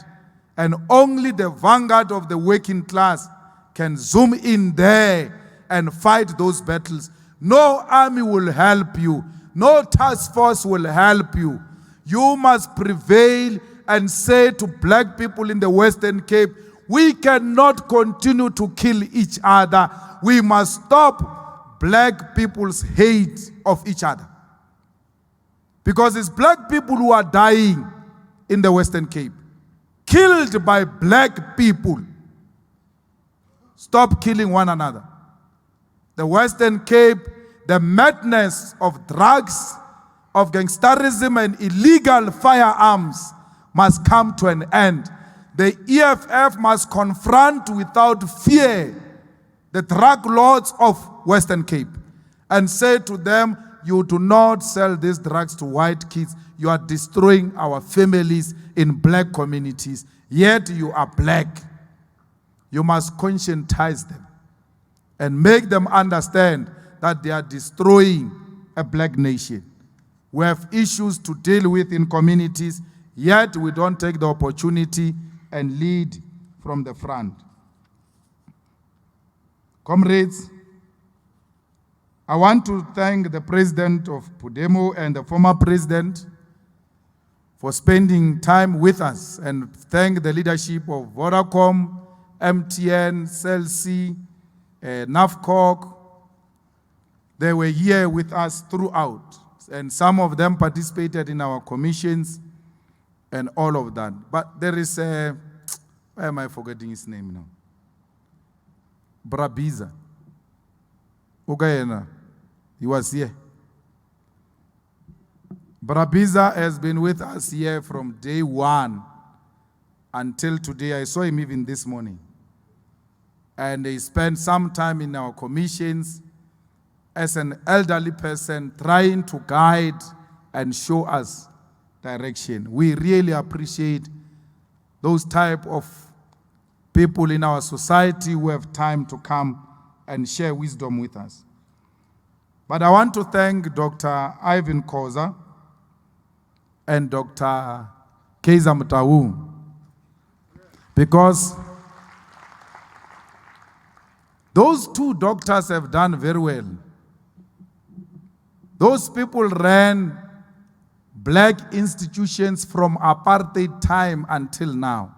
And only the vanguard of the working class can zoom in there and fight those battles. No army will help you. No task force will help you. You must prevail and say to black people in the Western Cape, we cannot continue to kill each other. We must stop black people's hate of each other. Because it's black people who are dying in the Western Cape, killed by black people. Stop killing one another. The Western Cape, the madness of drugs, of gangsterism and illegal firearms must come to an end. the EFF must confront without fear the drug lords of Western Cape and say to them, you do not sell these drugs to white kids. You are destroying our families in black communities. Yet you are black. You must conscientize them and make them understand that they are destroying a black nation. We have issues to deal with in communities, yet we don't take the opportunity and lead from the front. Comrades, I want to thank the president of Pudemo and the former president for spending time with us, and thank the leadership of Vodacom, MTN, Cell C, NAFCOC. They were here with us throughout, and some of them participated in our commissions and all of that. But there is a, why am I forgetting his name now? Brabiza. Ugayena. He was here. Brabiza has been with us here from day one until today. I saw him even this morning. And he spent some time in our commissions as an elderly person trying to guide and show us direction. We really appreciate those type of people in our society who have time to come and share wisdom with us. But I want to thank Dr. Ivan Koza and Dr. Keiza Mutawu, because those two doctors have done very well. Those people ran black institutions from apartheid time until now.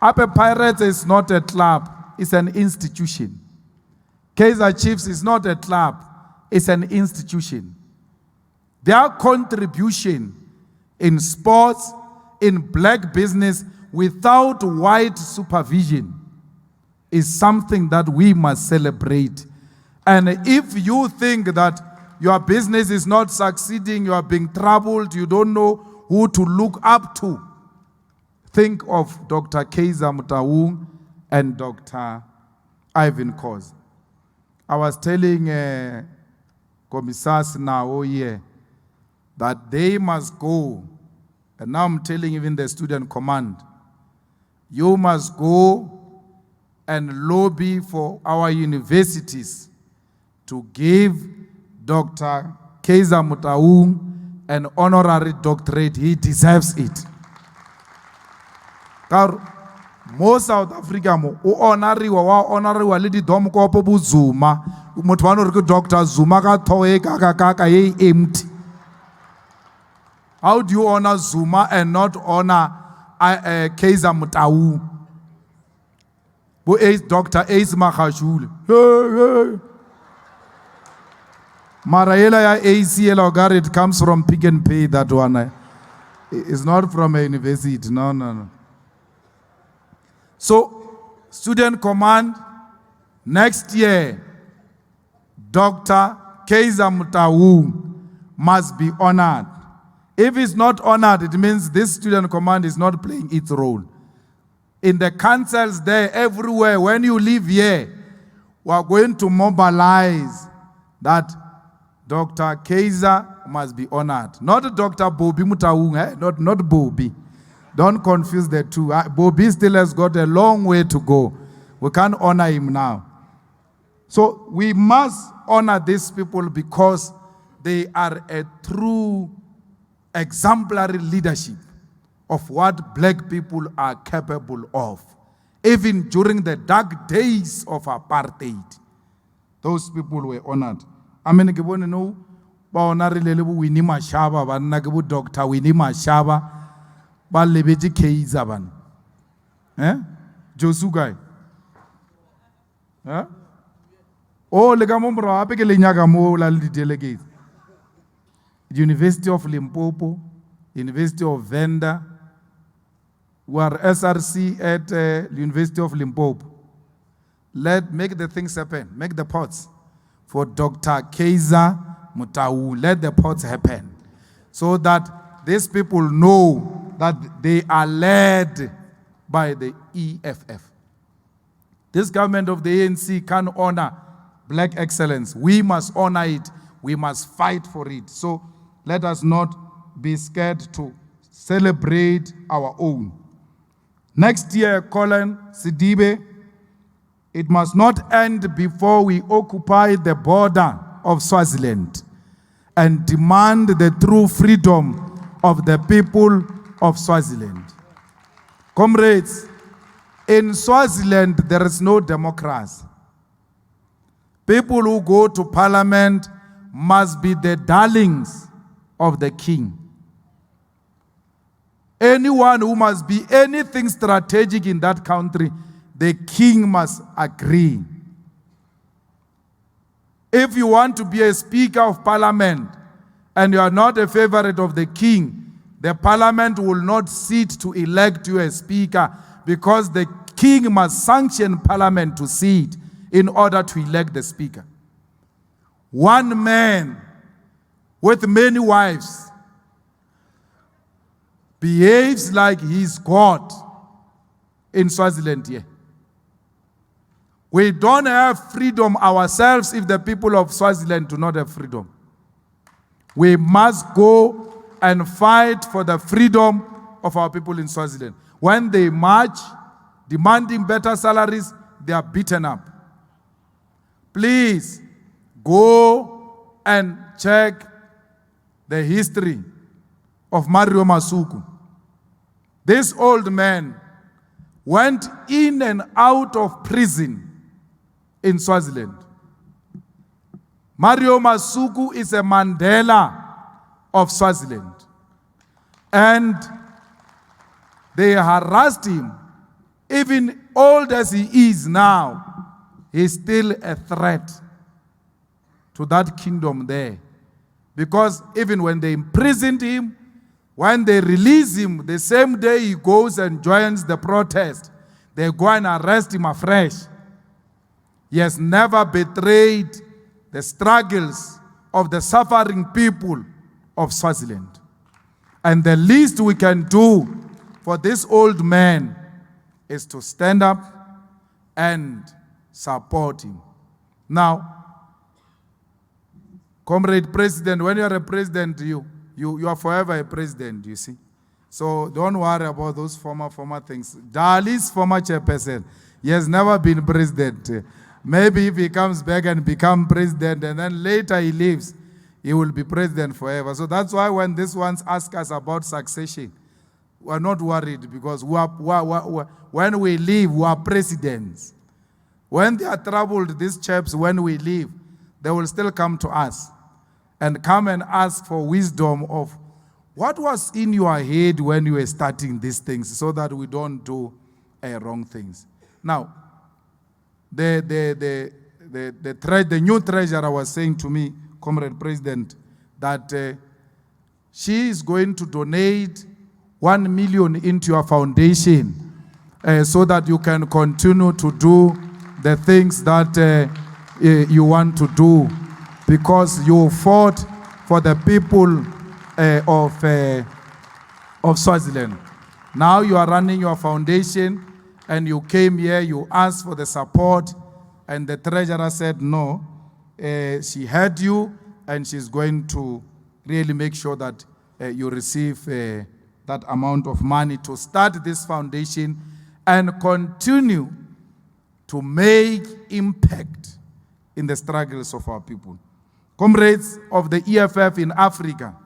Upper Pirates is not a club, it's an institution. Kaizer Chiefs is not a club, it's an institution. Their contribution in sports, in black business, without white supervision is something that we must celebrate. And if you think that your business is not succeeding, you are being troubled, you don't know who to look up to, think of Dr. Keiza Mutawu and Dr. Ivan Koza. I was telling Commissars now here that they must go, and now I'm telling even the student command, you must go and lobby for our universities to give Dr. Keiza Mutawu an honorary doctorate. He deserves it. Mo South Africa mo o honorary le di dom ko po Zuma motho wa no re ke Dr. Zuma ka thoe ka ye empty. How do you honor Zuma and not honor Keiza Mutawu? Bo is Dr. Ace Magashule. Maraela ya ACL, it comes from Pick and Pay, that one. It's not from a university, no. So, student command, next year, Dr. Keiza Mutawu must be honored. If it's not honored, it means this student command is not playing its role. In the councils there, everywhere, when you live here, we are going to mobilize that Dr. Keiza must be honored. Not Dr. Bobby Mutawu, not Bobby. Don't confuse the two. Bobby still has got a long way to go. We can't honor him now. So we must honor these people because they are a true exemplary leadership of what black people are capable of. Even during the dark days of apartheid, those people were honored. I mean, you know, Winnie Mashaba, Dr. Winnie Mashaba, ba lebetse Keiza ban. Josugai. Oh, le ka mo mora ape ke le nyaka mo la le delegates. University of Limpopo, University of Venda, we are SRC at the University of Limpopo. Make the things happen, make the pots for Dr. Keiza Mutawu. Let the pots happen so that these people know that they are led by the EFF. This government of the ANC can honor black excellence. We must honor it. We must fight for it. So let us not be scared to celebrate our own. Next year, Colin Sidibe, it must not end before we occupy the border of Swaziland and demand the true freedom of the people of Swaziland. Comrades, in Swaziland, there is no democracy. People who go to parliament must be the darlings of the king. Anyone who must be anything strategic in that country, the king must agree. If you want to be a speaker of parliament and you are not a favorite of the king, the parliament will not sit to elect you as speaker because the king must sanction parliament to sit in order to elect the speaker. One man with many wives behaves like he's God in Swaziland here. We don't have freedom ourselves if the people of Swaziland do not have freedom. We must go and fight for the freedom of our people in Swaziland. When they march, demanding better salaries, they are beaten up. Please go and check the history of Mario Masuku. This old man went in and out of prison in Swaziland. Mario Masuku is a Mandela of Swaziland. And they harassed him. Even old as he is now, he's still a threat to that kingdom there. Because even when they imprisoned him, when they release him, the same day he goes and joins the protest, they go and arrest him afresh. He has never betrayed the struggles of the suffering people of Swaziland. And the least we can do for this old man is to stand up and support him. Now, Comrade President, when you are a president, you are forever a president, you see. So don't worry about those former things. Dali's former chairperson, he has never been president. Maybe if he comes back and become president and then later he leaves, he will be president forever. So that's why when these ones ask us about succession, we are not worried because when we leave, we are presidents. When they are troubled, these chaps, when we leave, they will still come to us and come and ask for wisdom of what was in your head when you were starting these things so that we don't do wrong things. Now, the new treasurer was saying to me, Comrade President, that she is going to donate 1 million into your foundation so that you can continue to do the things that you want to do because you fought for the people of Swaziland. Now you are running your foundation and you came here, you asked for the support, and the treasurer said no. She heard you, and she's going to really make sure that you receive that amount of money to start this foundation and continue to make impact in the struggles of our people. Comrades of the EFF in Africa,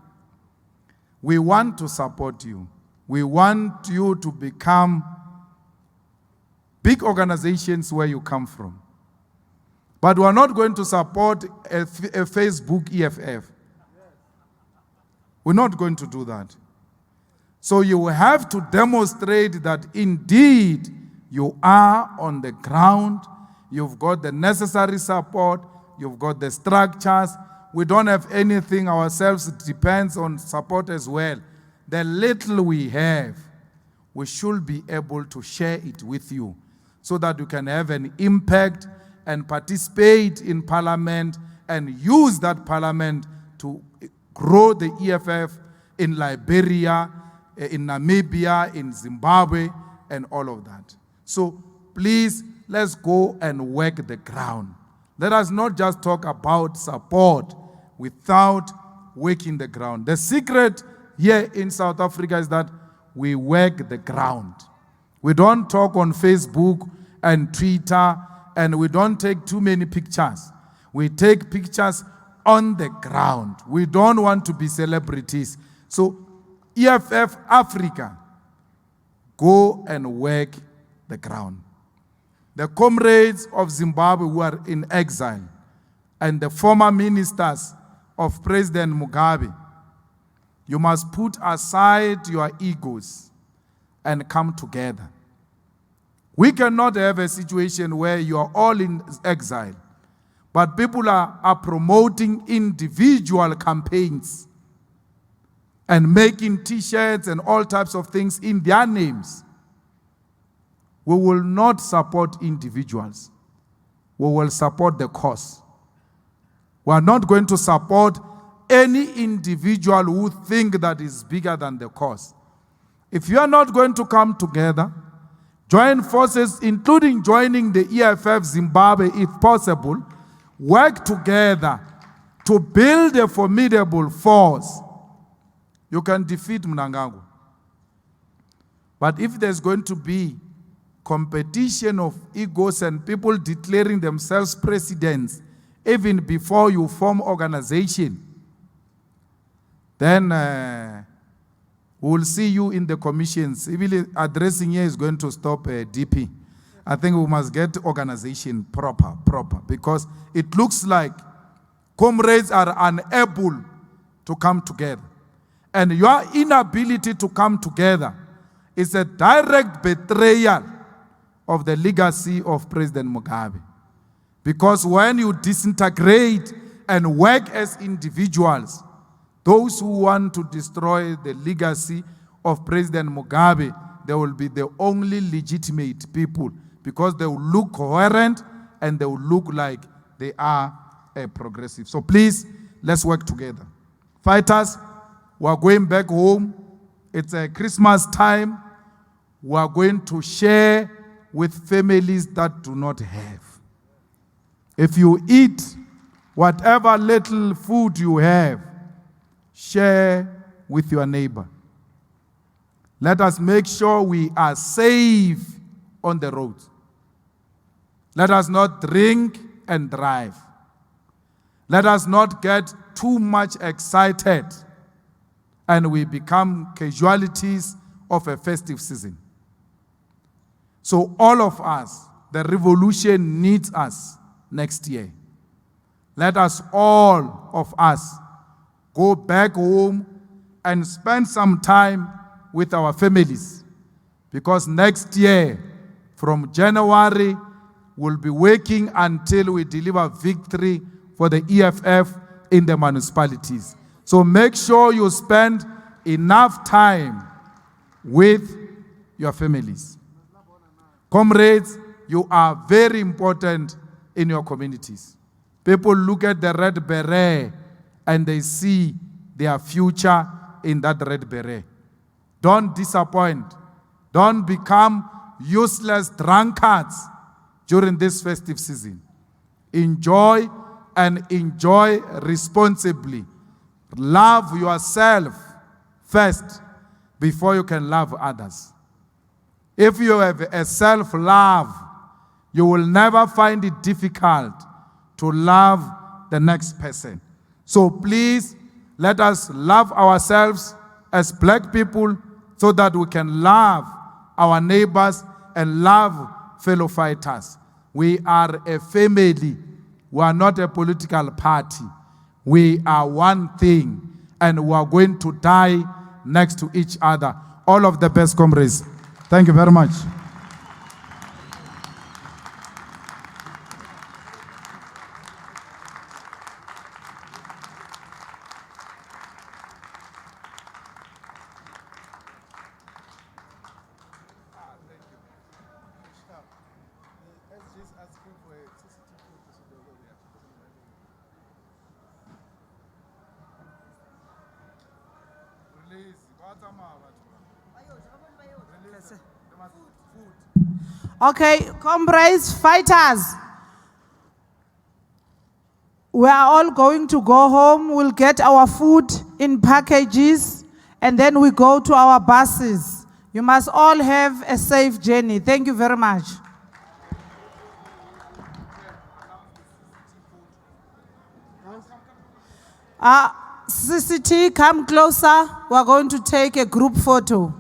we want to support you. We want you to become big organizations where you come from. But we are not going to support a Facebook EFF. We're not going to do that. So you have to demonstrate that indeed you are on the ground, you've got the necessary support, you've got the structures. We don't have anything ourselves, it depends on support as well. The little we have, we should be able to share it with you so that you can have an impact and participate in parliament and use that parliament to grow the EFF in Liberia, in Namibia, in Zimbabwe, and all of that. So please, let's go and work the ground. Let us not just talk about support without working the ground. The secret here in South Africa is that we work the ground. We don't talk on Facebook and Twitter, and we don't take too many pictures. We take pictures on the ground. We don't want to be celebrities. So EFF Africa, go and work the ground. The comrades of Zimbabwe who are in exile and the former ministers of President Mugabe, you must put aside your egos and come together. We cannot have a situation where you are all in exile, but people are promoting individual campaigns and making T-shirts and all types of things in their names. We will not support individuals. We will support the cause. We are not going to support any individual who think that is bigger than the cause. If you are not going to come together, join forces, including joining the EFF Zimbabwe if possible, work together to build a formidable force. You can defeat Mnangagwa. But if there's going to be competition of egos and people declaring themselves presidents even before you form organization, then we'll see you in the commissions. Even addressing here is going to stop DP. I think we must get organization proper, because it looks like comrades are unable to come together. And your inability to come together is a direct betrayal of the legacy of President Mugabe. Because when you disintegrate and work as individuals, those who want to destroy the legacy of President Mugabe, they will be the only legitimate people, because they will look coherent and they will look like they are progressive. So please, let's work together. Fighters, we are going back home. It's a Christmas time. We are going to share with families that do not have. If you eat whatever little food you have, share with your neighbor. Let us make sure we are safe on the road. Let us not drink and drive. Let us not get too much excited and we become casualties of a festive season. So all of us, the revolution needs us next year. Let us, all of us, go back home and spend some time with our families. Because next year, from January, we'll be working until we deliver victory for the EFF in the municipalities. So make sure you spend enough time with your families. Comrades, you are very important in your communities. People look at the red beret and they see their future in that red beret. Don't disappoint. Don't become useless drunkards during this festive season. Enjoy and enjoy responsibly. Love yourself first before you can love others. If you have a self-love, you will never find it difficult to love the next person. So please, let us love ourselves as black people so that we can love our neighbors and love fellow fighters. We are a family. We are not a political party. We are one thing, and we are going to die next to each other. All of the best, comrades. Thank you very much. Release. Okay, comrades, fighters. We are all going to go home. We'll get our food in packages and then we go to our buses. You must all have a safe journey. Thank you very much. CCT, come closer. We're going to take a group photo.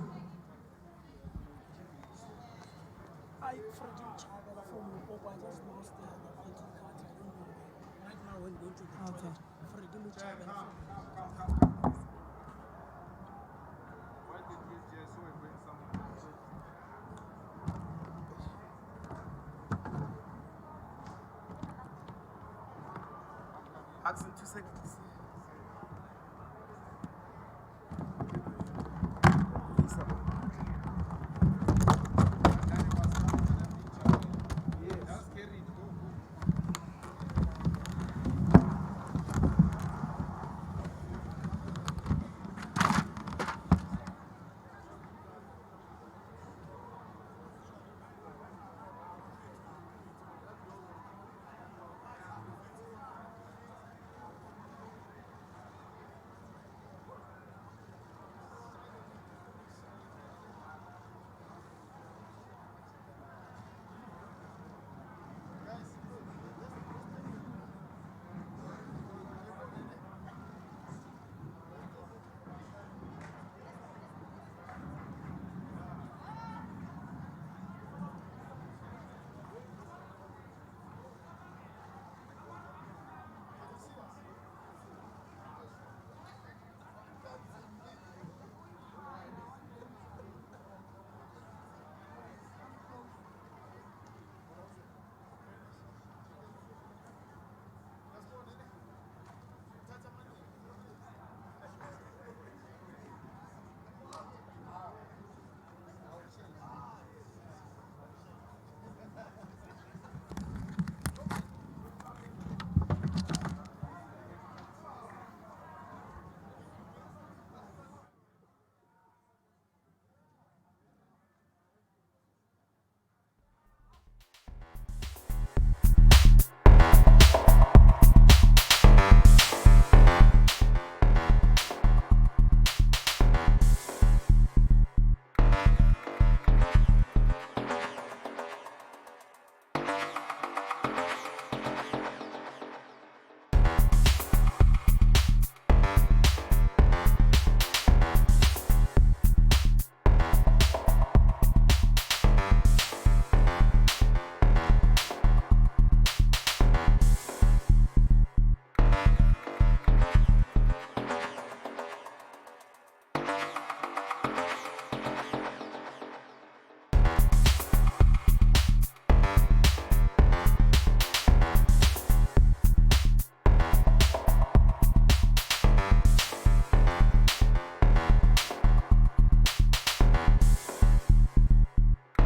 Hudson, 2 seconds.